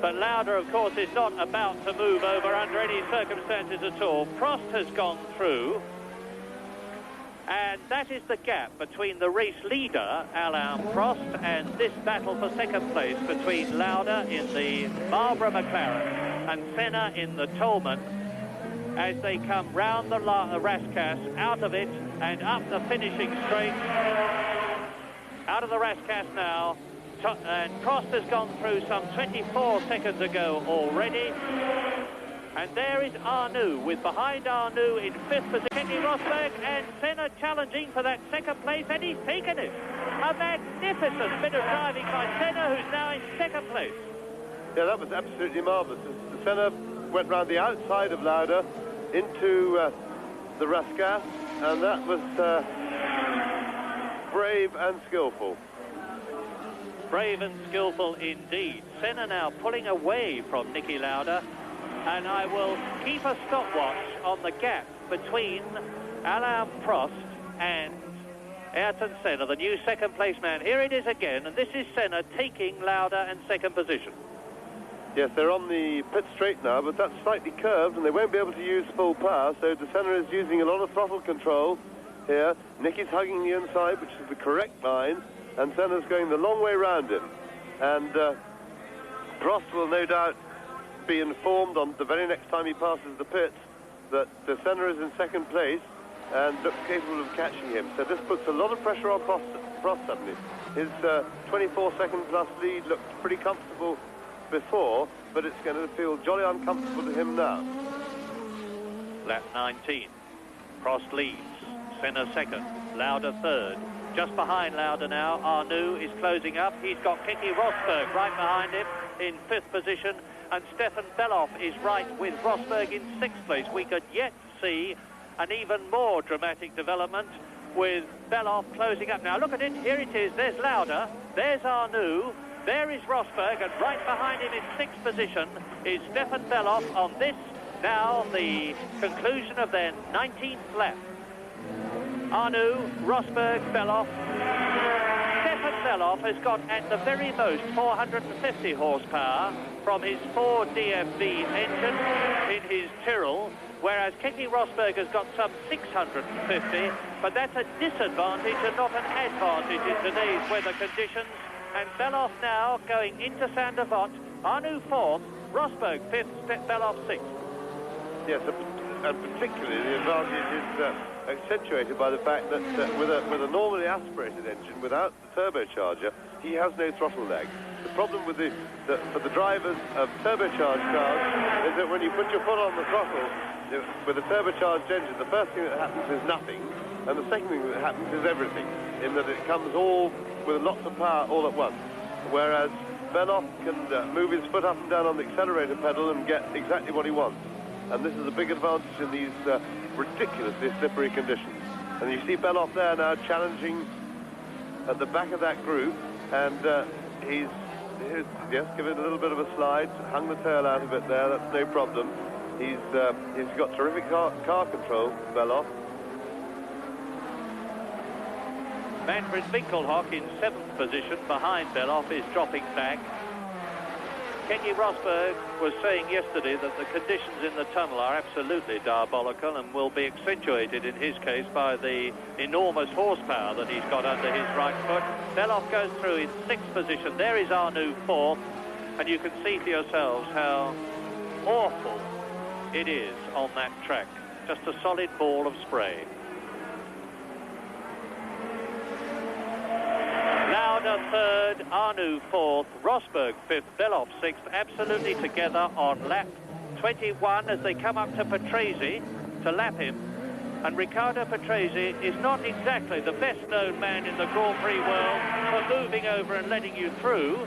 but Lauda, of course, is not about to move over under any circumstances at all. Prost has gone through, and that is the gap between the race leader, Alain Prost, and this battle for second place between Lauda in the Marlboro McLaren and Senna in the Tolman, as they come round the Rascasse, out of it and up the finishing straight. Out of the Rascasse now, and Prost has gone through some 24 seconds ago already. And there is Arnoux, with behind Arnoux in 5th position, Kenny Rosberg, and Senna challenging for that second place, and he's taken it. A magnificent bit of driving by Senna, who's now in 2nd place. Yeah, that was absolutely marvellous. Senna went round the outside of Lauda into the Rascasse, and that was brave and skillful. Brave and skillful indeed. Senna now pulling away from Niki Lauda, and I will keep a stopwatch on the gap between Alain Prost and Ayrton Senna, the new second place man. Here it is again, and this is Senna taking Lauda and 2nd position. Yes, they're on the pit straight now, but that's slightly curved, and they won't be able to use full power, so Senna is using a lot of throttle control here. Niki's hugging the inside, which is the correct line, and Senna's going the long way round him. And Prost will no doubt be informed on the very next time he passes the pits that Senna is in 2nd place and looks capable of catching him. So this puts a lot of pressure on Prost suddenly. His 24-second plus lead looked pretty comfortable before, but it's going to feel jolly uncomfortable to him now. Lap 19. Prost leads. Senna 2nd. Lauda 3rd. Just behind Lauda now, Arnoux is closing up. He's got Keke Rosberg right behind him in 5th position, and Stefan Bellof is right with Rosberg in 6th place. We could yet see an even more dramatic development with Bellof closing up. Now look at it, here it is, there's Lauda, there's Arnoux, there is Rosberg, and right behind him in 6th position is Stefan Bellof on this, now the conclusion of their 19th lap. Arnoux, Rosberg, Bellof. Stefan Bellof has got at the very most 450 horsepower from his Ford DFV engine in his Tyrrell, whereas Keke Rosberg has got some 650, but that's a disadvantage and not an advantage in today's weather conditions. And Bellof now going into Saint-Devote. Arnoux 4th, Rosberg 5th, Bellof 6th. Yes, and particularly the advantage is accentuated by the fact that with a normally aspirated engine, without the turbocharger, he has no throttle lag. The problem with for the drivers of turbocharged cars is that when you put your foot on the throttle with a turbocharged engine, the first thing that happens is nothing, and the second thing that happens is everything, in that it comes all with lots of power all at once. Whereas Bellof can move his foot up and down on the accelerator pedal and get exactly what he wants. And this is a big advantage in these ridiculously slippery conditions. And you see Bellof there now challenging at the back of that group, and he's just given a little bit of a slide, hung the tail out a bit there, that's no problem. He's got terrific car control, Beloff. Manfred Winkelhock in 7th position behind Beloff is dropping back. Kenny Rosberg was saying yesterday that the conditions in the tunnel are absolutely diabolical and will be accentuated in his case by the enormous horsepower that he's got under his right foot. Beloff goes through in 6th position. There is Arnoux 4th, and you can see for yourselves how awful it is on that track. Just a solid ball of spray. Lauda 3rd, Arnoux 4th, Rosberg 5th, Beloff 6th, absolutely together on lap 21 as they come up to Patrese to lap him. And Riccardo Patrese is not exactly the best-known man in the Grand Prix world for moving over and letting you through.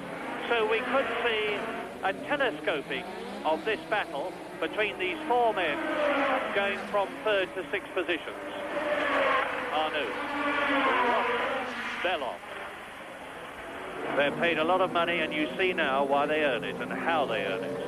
So we could see a telescoping of this battle between these 4 men going from 3rd to 6th positions. Arnoux, Beloff. They're paid a lot of money, and you see now why they earn it and how they earn it.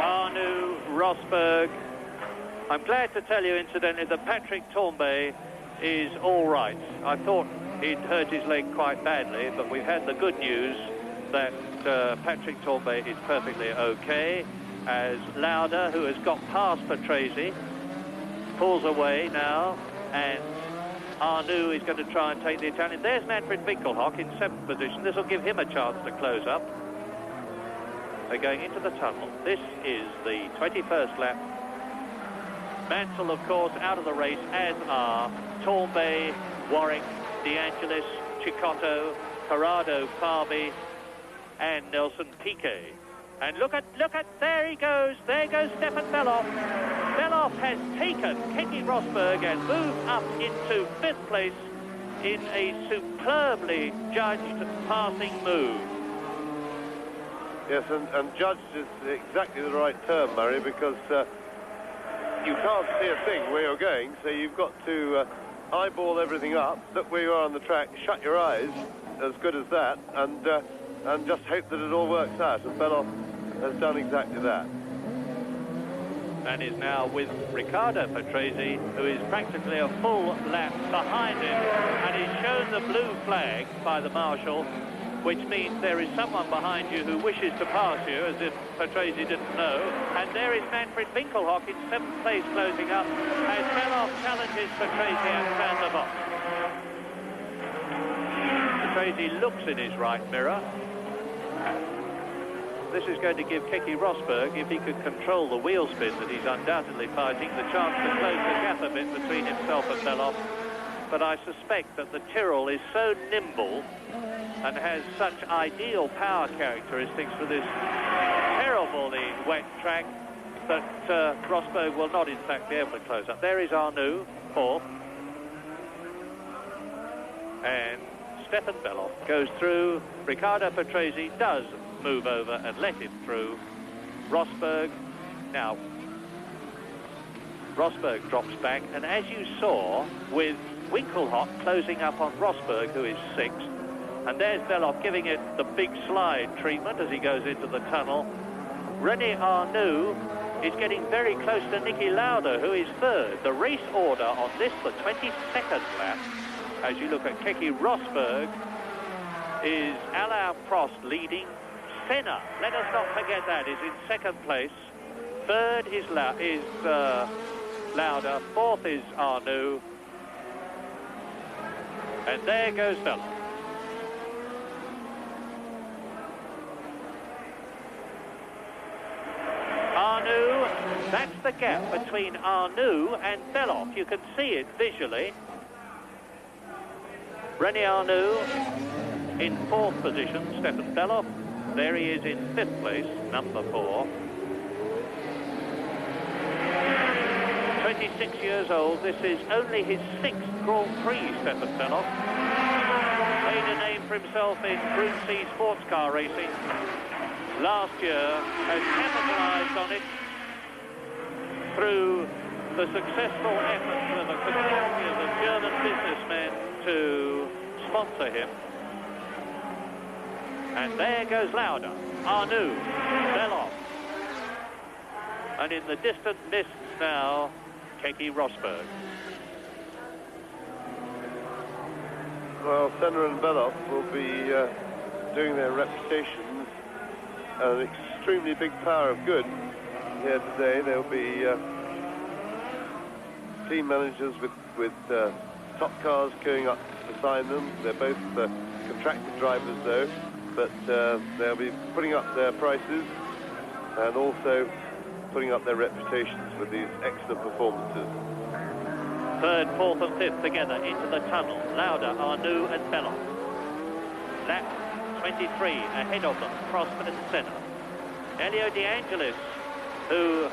Arnoux, Rosberg. I'm glad to tell you, incidentally, that Patrick Tambay is all right. I thought he'd hurt his leg quite badly, but we've had the good news that Patrick Tambay is perfectly okay, as Lauda, who has got past Patrese, pulls away now, and Arnoux is going to try and take the Italian. There's Manfred Winkelhock in 7th position. This will give him a chance to close up. They're going into the tunnel. This is the 21st lap. Mansell, of course, out of the race, as are Tambay, Warwick, De Angelis, Cicotto, Corrado, Farby, and Nelson Piquet. And look at, there he goes. There goes Stefan Beloff. Beloff has taken Kenny Rosberg and moved up into 5th place in a superbly judged passing move. Yes, and judged is exactly the right term, Murray, because you can't see a thing where you're going, so you've got to eyeball everything up, look where you are on the track, shut your eyes, as good as that, and just hope that it all works out. And Beloff has done exactly that. And is now with Riccardo Patrese, who is practically a full lap behind him, and he's shown the blue flag by the marshal, which means there is someone behind you who wishes to pass you, as if Patrese didn't know. And there is Manfred Winkelhock in 7th place closing up, as Beloff challenges Patrese outside the box. Patrese looks in his right mirror. This is going to give Keke Rosberg, if he could control the wheel spin that he's undoubtedly fighting, the chance to close the gap a bit between himself and Beloff. But I suspect that the Tyrrell is so nimble and has such ideal power characteristics for this terribly wet track that Rosberg will not, in fact, be able to close up. There is Arnoux, 4th. And Stefan Beloff goes through. Riccardo Patrese does move over and let him through. Rosberg, now, Rosberg drops back, and as you saw, with Winkelhock closing up on Rosberg, who is 6th, and there's Beloff giving it the big slide treatment as he goes into the tunnel. René Arnoux is getting very close to Niki Lauda, who is 3rd. The race order on this, the 22nd lap, as you look at Keke Rosberg, is Alain Prost leading. Senna, let us not forget that, is in 2nd place. 3rd is Lauda. 4th is Arnoux. And there goes Beloff. Arnoux, that's the gap between Arnoux and Beloff. You can see it visually. René Arnoux in 4th position, Stefan Beloff. There he is in 5th place, number 4. 26 years old. This is only his 6th Grand Prix, Stefan Beloff. Made a name for himself in Group C sports car racing. Last year has capitalised on it through the successful efforts of a community of German businessmen to sponsor him. And there goes Lauda, Arnoux, Beloff. And in the distant mists now, Keke Rosberg. Well, Senna and Beloff will be doing their reputations an extremely big power of good here today. There'll be team managers with top cars going up to sign them. They're both contracted drivers though, but they'll be putting up their prices and also putting up their reputations with these excellent performances. Third, fourth and fifth together into the tunnel. Lauda, Arnoux and Beloff. Lap 23 ahead of them, Prost and Senna. Elio De Angelis, who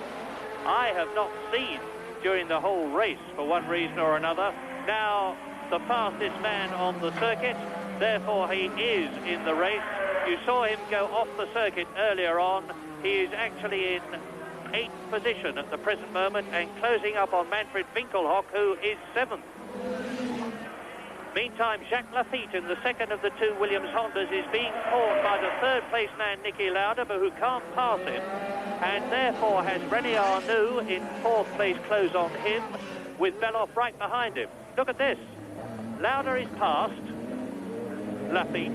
I have not seen during the whole race for one reason or another, now the fastest man on the circuit, therefore he is in the race. You saw him go off the circuit earlier on. He is actually in 8th position at the present moment and closing up on Manfred Winkelhock, who is 7th. Meantime, Jacques Lafitte in the second of the two Williams Hondas is being caught by the third place man Niki Lauda, but who can't pass him, and therefore has René Arnoux in 4th place close on him, with Beloff right behind him. Look at this. Lauda is passed. Lafitte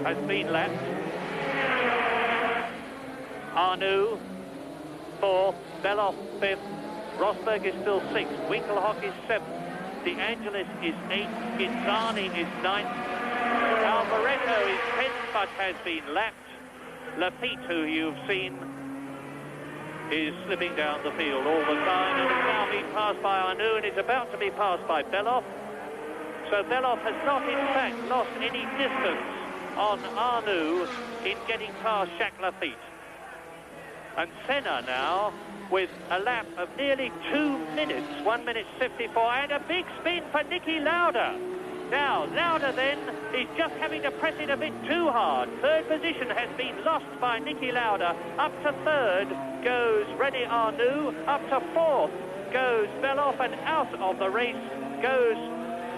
has been lapped. Arnoux 4th, Beloff 5th, Rosberg is still 6th, Winkelhock is 7th, De Angelis is 8th, Ghinzani is 9th, Alboreto is 10th but has been lapped. Lafitte, who you've seen, is slipping down the field all the time and is now being passed by Arnoux and is about to be passed by Beloff. So Beloff has not in fact lost any distance on Arnoux in getting past Jacques Lafitte. And Senna now with a lap of nearly 2 minutes, 1 minute 54, and a big spin for Niki Lauda. Now, Lauda then is just having to press it a bit too hard. Third position has been lost by Niki Lauda. Up to third goes René Arnoux. Up to 4th goes Beloff, and out of the race goes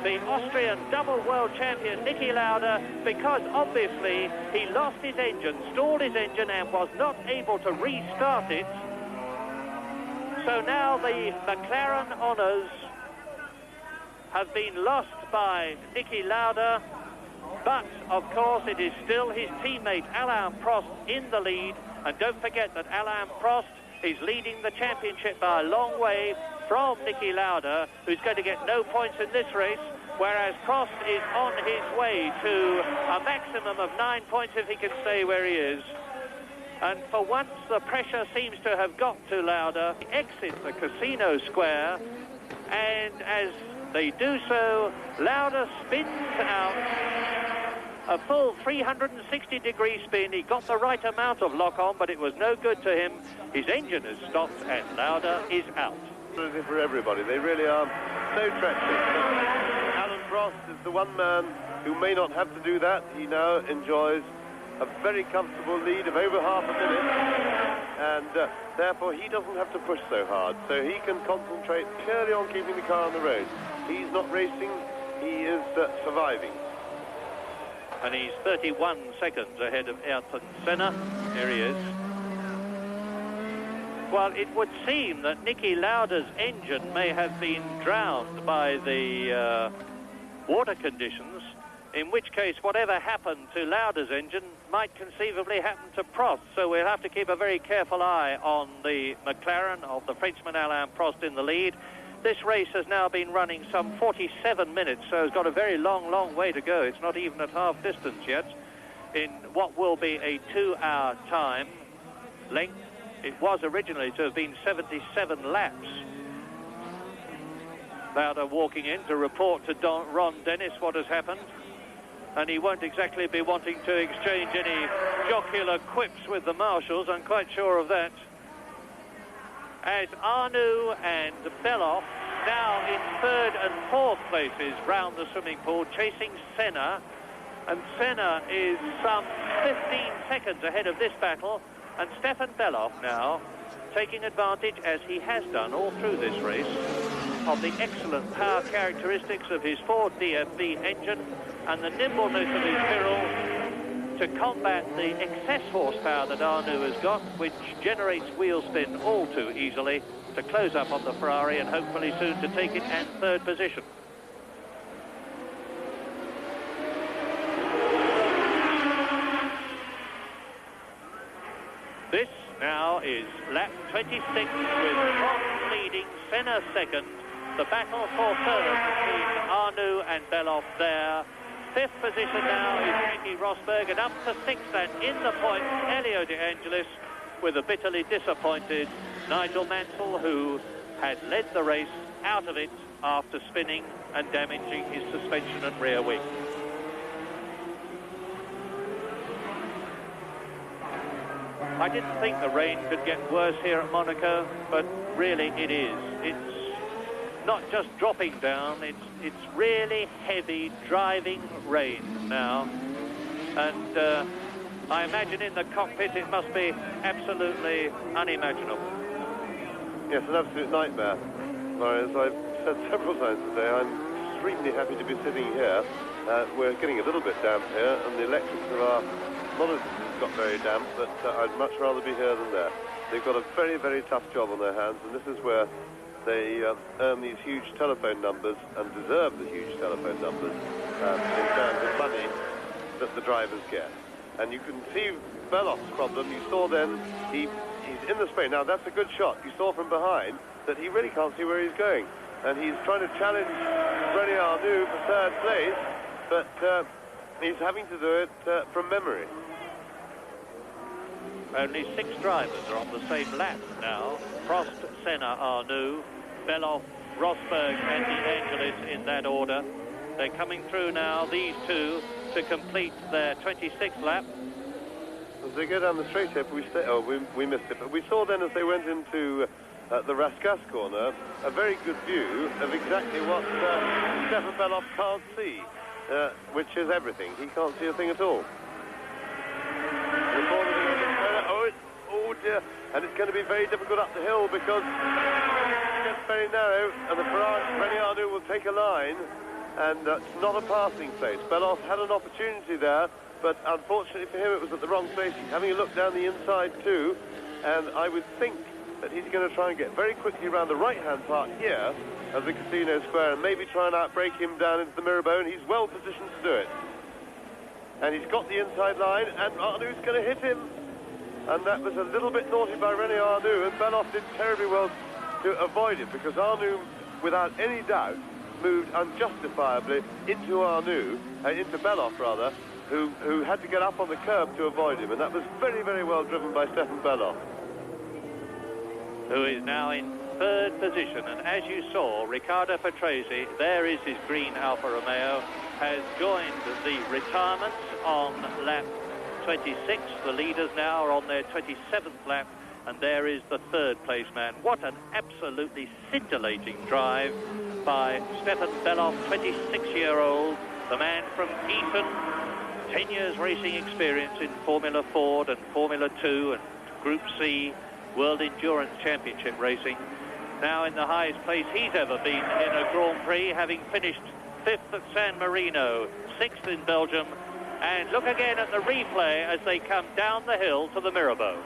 the Austrian double world champion Niki Lauda, because obviously he lost his engine, stalled his engine and was not able to restart it. So now the McLaren honours have been lost by Niki Lauda, but of course it is still his teammate Alain Prost in the lead, and don't forget that Alain Prost is leading the championship by a long way from Niki Lauda, who's going to get no points in this race, whereas Prost is on his way to a maximum of 9 points if he can stay where he is. And for once the pressure seems to have got to Lauda. He exits the casino square, and as they do so, Lauda spins out a full 360-degree spin. He got the right amount of lock-on, but it was no good to him. His engine has stopped, and Lauda is out. For everybody, they really are so treacherous. Alain Prost is the one man who may not have to do that. He now enjoys a very comfortable lead of over half a minute, and therefore he doesn't have to push so hard, so he can concentrate purely on keeping the car on the road. He's not racing, he is surviving. And he's 31 seconds ahead of Ayrton Senna. Here he is. Well, it would seem that Niki Lauda's engine may have been drowned by the water conditions, in which case whatever happened to Lauda's engine might conceivably happen to Prost. So we'll have to keep a very careful eye on the McLaren of the Frenchman Alain Prost in the lead. This race has now been running some 47 minutes, so it's got a very long way to go. It's not even at half distance yet in what will be a 2-hour time length. It was originally to have been 77 laps. Lauda walking in to report to Ron Dennis what has happened. And he won't exactly be wanting to exchange any jocular quips with the marshals, I'm quite sure of that. as Arnoux and Beloff now in third and fourth places round the swimming pool, chasing Senna. And Senna is some 15 seconds ahead of this battle. And Stefan Beloff now taking advantage, as he has done all through this race, of the excellent power characteristics of his Ford DFB engine and the nimbleness of his Tyrrell to combat the excess horsepower that Arnoux has got, which generates wheel spin all too easily, to close up on the Ferrari and hopefully soon to take it at third position. This now is lap 26 with Prost leading, Senna second. The battle for third between Arnoux and Beloff there. Fifth position now is Nicky Rosberg, and up to sixth and in the points, Elio De Angelis, with a bitterly disappointed Nigel Mansell, who had led the race out of it after spinning and damaging his suspension and rear wing. I didn't think the rain could get worse here at Monaco, but really it is. It's not just dropping down, it's really heavy driving rain now. And I imagine in the cockpit it must be absolutely unimaginable. Yes, an absolute nightmare. As I've said several times today, I'm extremely happy to be sitting here. We're getting a little bit damp here, and the electrics of our monitors have got very damp, but I'd much rather be here than there. They've got a very, very tough job on their hands, and this is where they earn these huge telephone numbers and deserve the huge telephone numbers in terms of money that the drivers get. And you can see Beloff's problem. You saw then he's in the spray. Now, that's a good shot. You saw from behind that he really can't see where he's going. And he's trying to challenge René Arnoux for third place, but he's having to do it from memory. Only 6 drivers are on the same lap now. Prost, Senna, Arnoux, Beloff, Rosberg and De Angelis in that order. They're coming through now, these two, to complete their 26th lap. As they go down the straight here, we missed it, but we saw then as they went into the Rascasse corner, a very good view of exactly what Stefan Beloff can't see, which is everything. He can't see a thing at all. Oh dear, and it's going to be very difficult up the hill because it gets very narrow, and the Ferrari, René Arnoux will take a line, and it's not a passing place. Beloff had an opportunity there, but unfortunately for him it was at the wrong place. He's having a look down the inside too, and I would think that he's going to try and get very quickly around the right-hand part here of the Casino Square and maybe try and outbrake him down into the Mirabeau, and he's well positioned to do it. And he's got the inside line, and Arnoux's going to hit him. And that was a little bit naughty by René Arnoux, and Beloff did terribly well to avoid it, because Arnoux, without any doubt, moved unjustifiably into Arnoux, into Beloff rather, who had to get up on the curb to avoid him, and that was very, very well driven by Stefan Beloff. Who is now in third position, and as you saw, Riccardo Patrese, there is his green Alfa Romeo, has joined the retirements on lap 26. The leaders now are on their 27th lap, and there is the third place man. What an absolutely scintillating drive by Stefan Beloff, 26-year-old, the man from Eton, 10 years racing experience in Formula Ford and Formula 2 and Group C, World Endurance Championship racing. Now in the highest place he's ever been in a Grand Prix, having finished 5th at San Marino, 6th in Belgium. And look again at the replay as they come down the hill to the Mirabeau.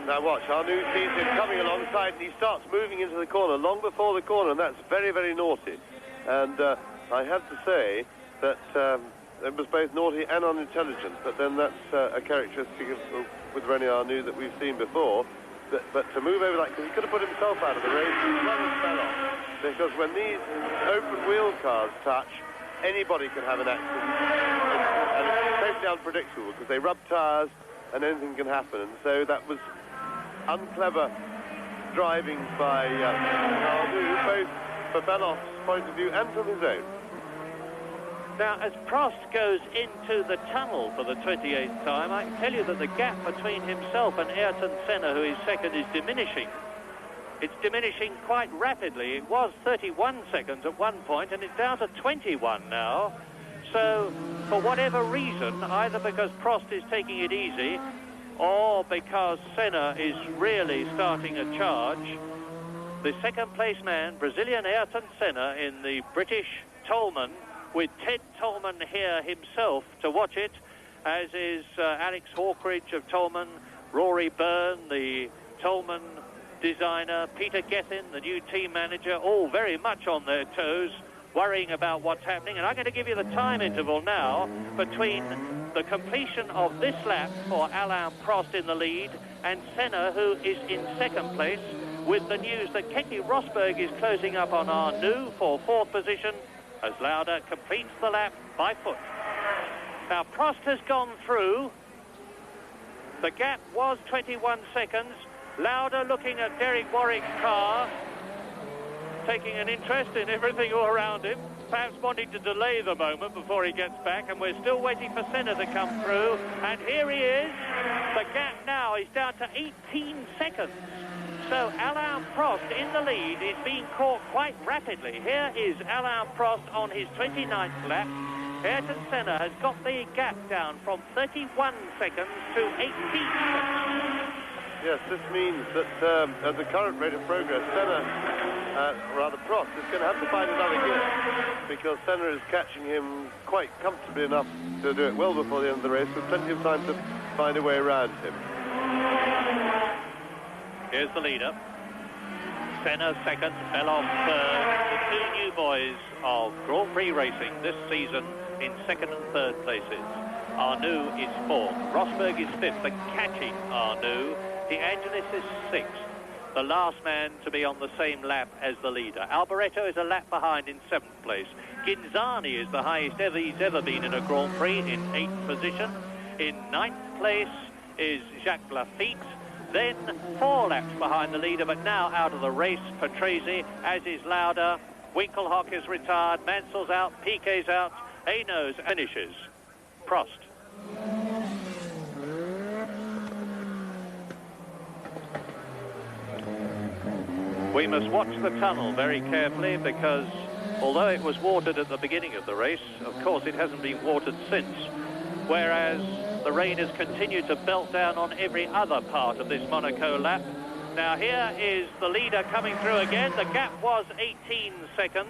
Now watch, Arnoux sees him coming alongside, and he starts moving into the corner long before the corner, and that's very, very naughty. And I have to say that it was both naughty and unintelligent, but then that's a characteristic with René Arnoux that we've seen before. But to move over like, because he could have put himself out of the race as well as Beloff, because when these open wheel cars touch, anybody can have an accident, and it's totally unpredictable because they rub tyres and anything can happen. And so that was unclever driving by Arnoux, both for Beloff's point of view and from his own. Now, as Prost goes into the tunnel for the 28th time, I can tell you that the gap between himself and Ayrton Senna, who is second, is diminishing. It's diminishing quite rapidly. It was 31 seconds at one point, and it's down to 21 now. So, for whatever reason, either because Prost is taking it easy, or because Senna is really starting a charge, the second-place man, Brazilian Ayrton Senna, in the British Toleman, with Ted Toleman here himself to watch it, as is Alex Hawkridge of Toleman, Rory Byrne, the Toleman designer, Peter Gethin, the new team manager, all very much on their toes, worrying about what's happening. And I'm going to give you the time interval now between the completion of this lap for Alain Prost in the lead and Senna, who is in second place, with the news that Keke Rosberg is closing up on Arnoux for fourth position as Lauda completes the lap by foot. Now, Prost has gone through. The gap was 21 seconds. Lauda looking at Derek Warwick's car, taking an interest in everything all around him, perhaps wanting to delay the moment before he gets back, and we're still waiting for Senna to come through. And here he is. The gap now is down to 18 seconds. So Alain Prost in the lead is being caught quite rapidly. Here is Alain Prost on his 29th lap. Ayrton Senna has got the gap down from 31 seconds to 18 seconds. Yes, this means that at the current rate of progress, Prost is going to have to find another gear, because Senna is catching him quite comfortably enough to do it well before the end of the race, with plenty of time to find a way around him. Here's the leader. Senna second, fell off third. The two new boys of Grand Prix racing this season in second and third places. Arnoux is fourth. Rosberg is fifth, but catching Arnoux. De Angelis is sixth. The last man to be on the same lap as the leader. Alboreto is a lap behind in seventh place. Ghinzani is the highest he's ever been in a Grand Prix, in eighth position. In ninth place is Jacques Lafitte. Then 4 laps behind the leader, but now out of the race, Patrese, as is Lauda. Winkelhock is retired, Mansell's out, Piquet's out, Hinault finishes. Prost. We must watch the tunnel very carefully, because although it was watered at the beginning of the race, of course it hasn't been watered since, whereas the rain has continued to belt down on every other part of this Monaco lap. Now here is the leader coming through again. The gap was 18 seconds.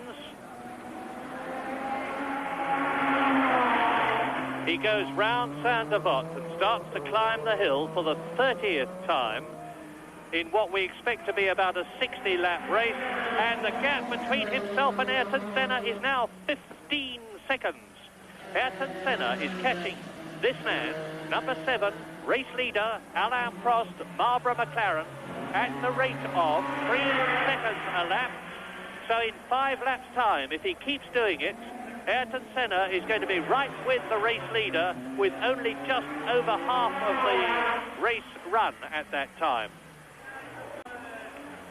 He goes round Saint-Devote and starts to climb the hill for the 30th time in what we expect to be about a 60-lap race. And the gap between himself and Ayrton Senna is now 15 seconds. Ayrton Senna is catching this man, number 7, race leader, Alain Prost, Marlboro McLaren, at the rate of 3 seconds a lap. So in 5 laps' time, if he keeps doing it, Ayrton Senna is going to be right with the race leader, with only just over half of the race run at that time.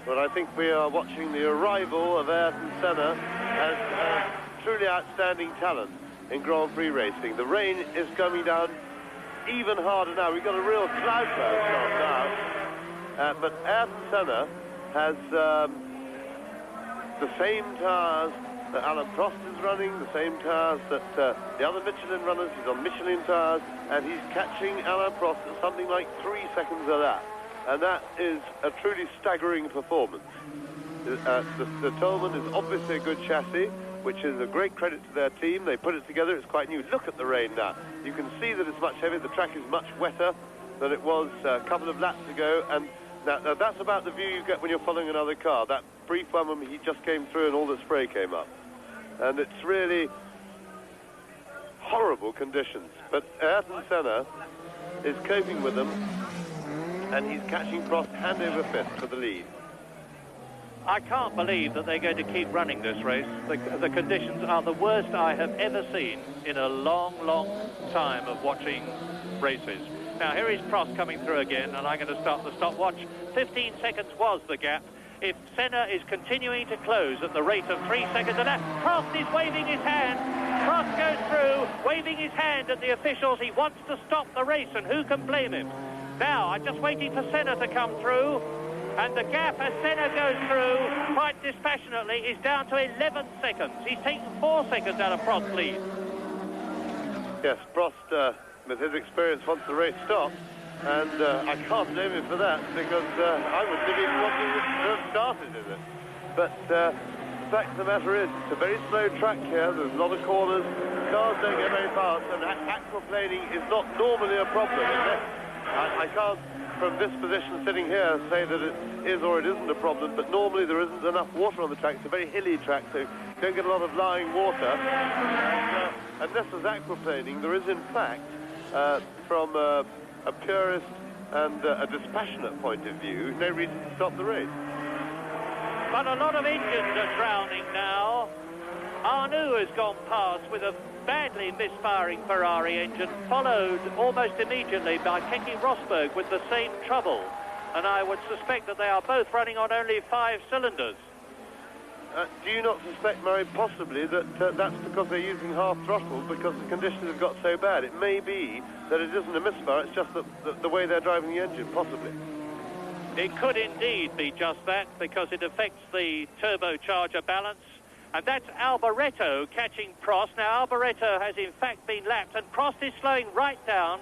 Well, I think we are watching the arrival of Ayrton Senna as a truly outstanding talent in Grand Prix racing. The rain is coming down even harder now. We've got a real cloud burst on now. But Ayrton Senna has the same tires that Alain Prost is running, the same tires that the other Michelin runners. He's on Michelin tires, and he's catching Alain Prost at something like 3 seconds a lap. And that is a truly staggering performance. The Toleman is obviously a good chassis, which is a great credit to their team. They put it together. It's quite new. Look at the rain now. You can see that it's much heavier. The track is much wetter than it was a couple of laps ago. And now that's about the view you get when you're following another car. That brief one when he just came through and all the spray came up. And it's really horrible conditions. But Ayrton Senna is coping with them, and he's catching Prost hand over fist for the lead. I can't believe that they're going to keep running this race. The conditions are the worst I have ever seen in a long, long time of watching races. Now, here is Prost coming through again, and I'm going to start the stopwatch. 15 seconds was the gap. If Senna is continuing to close at the rate of 3 seconds a lap, Prost is waving his hand. Prost goes through, waving his hand at the officials. He wants to stop the race, and who can blame him? Now, I'm just waiting for Senna to come through. And the gap, as Senna goes through quite dispassionately, is down to 11 seconds. He's taken 4 seconds out of Prost's lead. Yes, Prost, with his experience, wants the race stopped. And I can't blame him for that, because I wouldn't have even wanted it to have started, is it? But the fact of the matter is, it's a very slow track here. There's a lot of corners. Cars don't go very fast, and aquaplaning is not normally a problem, is it? I can't, from this position sitting here, say that it is or it isn't a problem, but normally there isn't enough water on the track. It's a very hilly track, so you don't get a lot of lying water. And this is aquaplaning. There is, in fact, from a purist and a dispassionate point of view, no reason to stop the race. But a lot of engines are drowning now. Arnoux has gone past with a badly misfiring Ferrari engine, followed almost immediately by Keke Rosberg with the same trouble. And I would suspect that they are both running on only 5 cylinders. Do you not suspect, Murray, possibly that that's because they're using half throttle because the conditions have got so bad? It may be that it isn't a misfire, it's just the way they're driving the engine, possibly. It could indeed be just that, because it affects the turbocharger balance. And that's Alboreto catching Prost. Now, Alboreto has in fact been lapped, and Prost is slowing right down.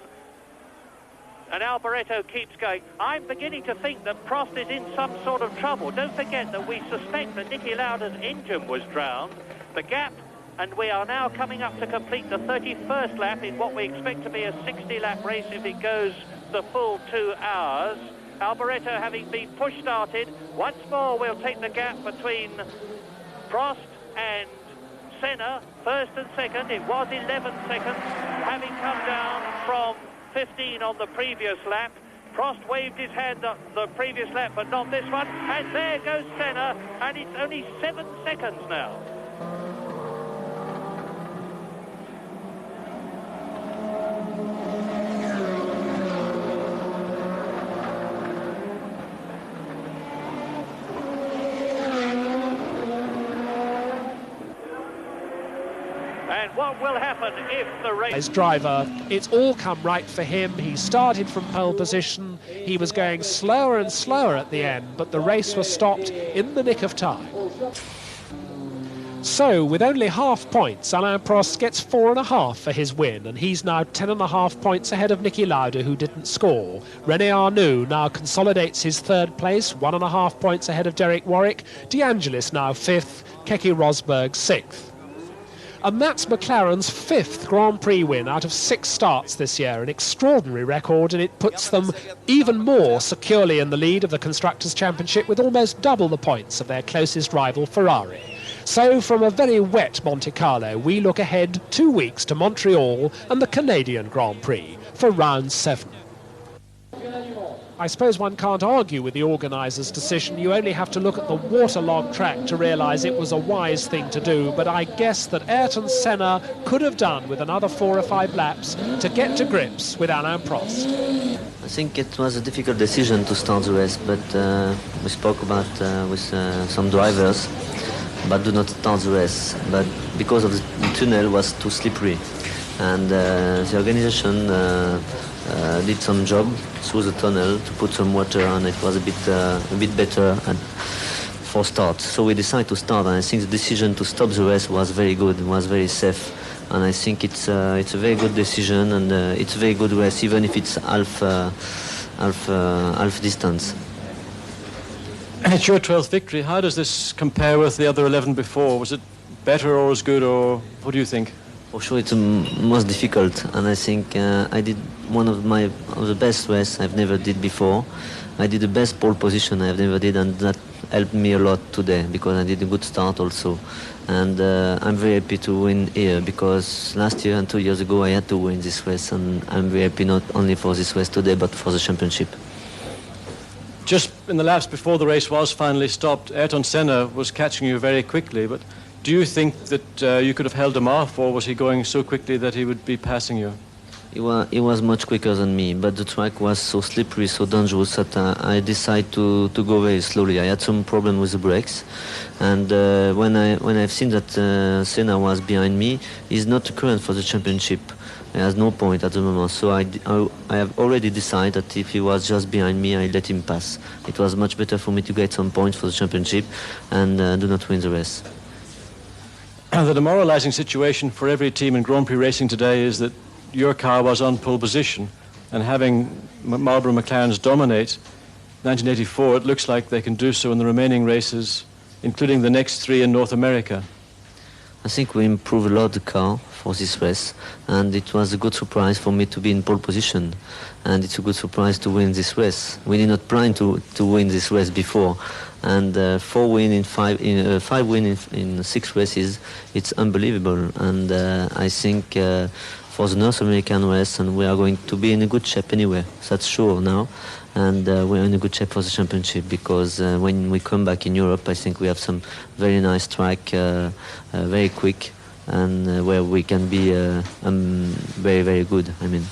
And Alboreto keeps going. I'm beginning to think that Prost is in some sort of trouble. Don't forget that we suspect that Niki Lauda's engine was drowned. The gap, and we are now coming up to complete the 31st lap in what we expect to be a 60-lap race if it goes the full 2 hours. Alboreto having been push-started. Once more we'll take the gap between Prost and Senna, first and second. It was 11 seconds, having come down from 15 on the previous lap. Prost waved his hand on the previous lap, but not this one. And there goes Senna, and it's only 7 seconds now. What will happen if the race... His driver, it's all come right for him. He started from pole position. He was going slower and slower at the end, but the race was stopped in the nick of time. So, with only half points, Alain Prost gets 4.5 for his win, and he's now 10.5 points ahead of Niki Lauda, who didn't score. René Arnoux now consolidates his 3rd place, 1.5 points ahead of Derek Warwick. De Angelis now 5th, Keke Rosberg 6th. And that's McLaren's 5th Grand Prix win out of 6 starts this year, an extraordinary record, and it puts them even more securely in the lead of the Constructors' Championship with almost double the points of their closest rival Ferrari. So from a very wet Monte Carlo, we look ahead 2 weeks to Montreal and the Canadian Grand Prix for round 7. I suppose one can't argue with the organisers' decision. You only have to look at the waterlogged track to realise it was a wise thing to do, but I guess that Ayrton Senna could have done with another 4 or 5 laps to get to grips with Alain Prost. I think it was a difficult decision to start the race, but we spoke about with some drivers, but do not start the race. But because of the tunnel was too slippery, and the organisation did some job through the tunnel to put some water, and it was a bit better for start. So we decided to start, and I think the decision to stop the race was very good, was very safe, and I think it's a very good decision, and it's a very good race, even if it's half distance. And it's your 12th victory. How does this compare with the other 11 before? Was it better or as good, or what do you think? For sure, it's the most difficult, and I think I did one of the best races I've never did before. I did the best pole position I've never did, and that helped me a lot today because I did a good start also. And I'm very happy to win here because last year and 2 years ago I had to win this race, and I'm very happy not only for this race today but for the championship. Just in the laps before the race was finally stopped, Ayrton Senna was catching you very quickly, but do you think that you could have held him off, or was he going so quickly that he would be passing you? He was much quicker than me, but the track was so slippery, so dangerous that I decided to go very slowly. I had some problem with the brakes, and when I've seen that Senna was behind me, he's not current for the championship. He has no point at the moment. So I have already decided that if he was just behind me, I let him pass. It was much better for me to get some points for the championship and do not win the race. The demoralizing situation for every team in Grand Prix racing today is that your car was on pole position, and having Marlboro McLarens dominate 1984, it looks like they can do so in the remaining races, including the next 3 in North America. I think we improved a lot the car for this race, and it was a good surprise for me to be in pole position, and it's a good surprise to win this race. We did not plan to win this race before, and 4 wins in 5 wins in 6 races, it's unbelievable. And I think for the North American race, and we are going to be in a good shape anyway, that's sure now. And we're in a good shape for the championship, because when we come back in Europe, I think we have some very nice track, very quick, and where we can be very, very good, I mean.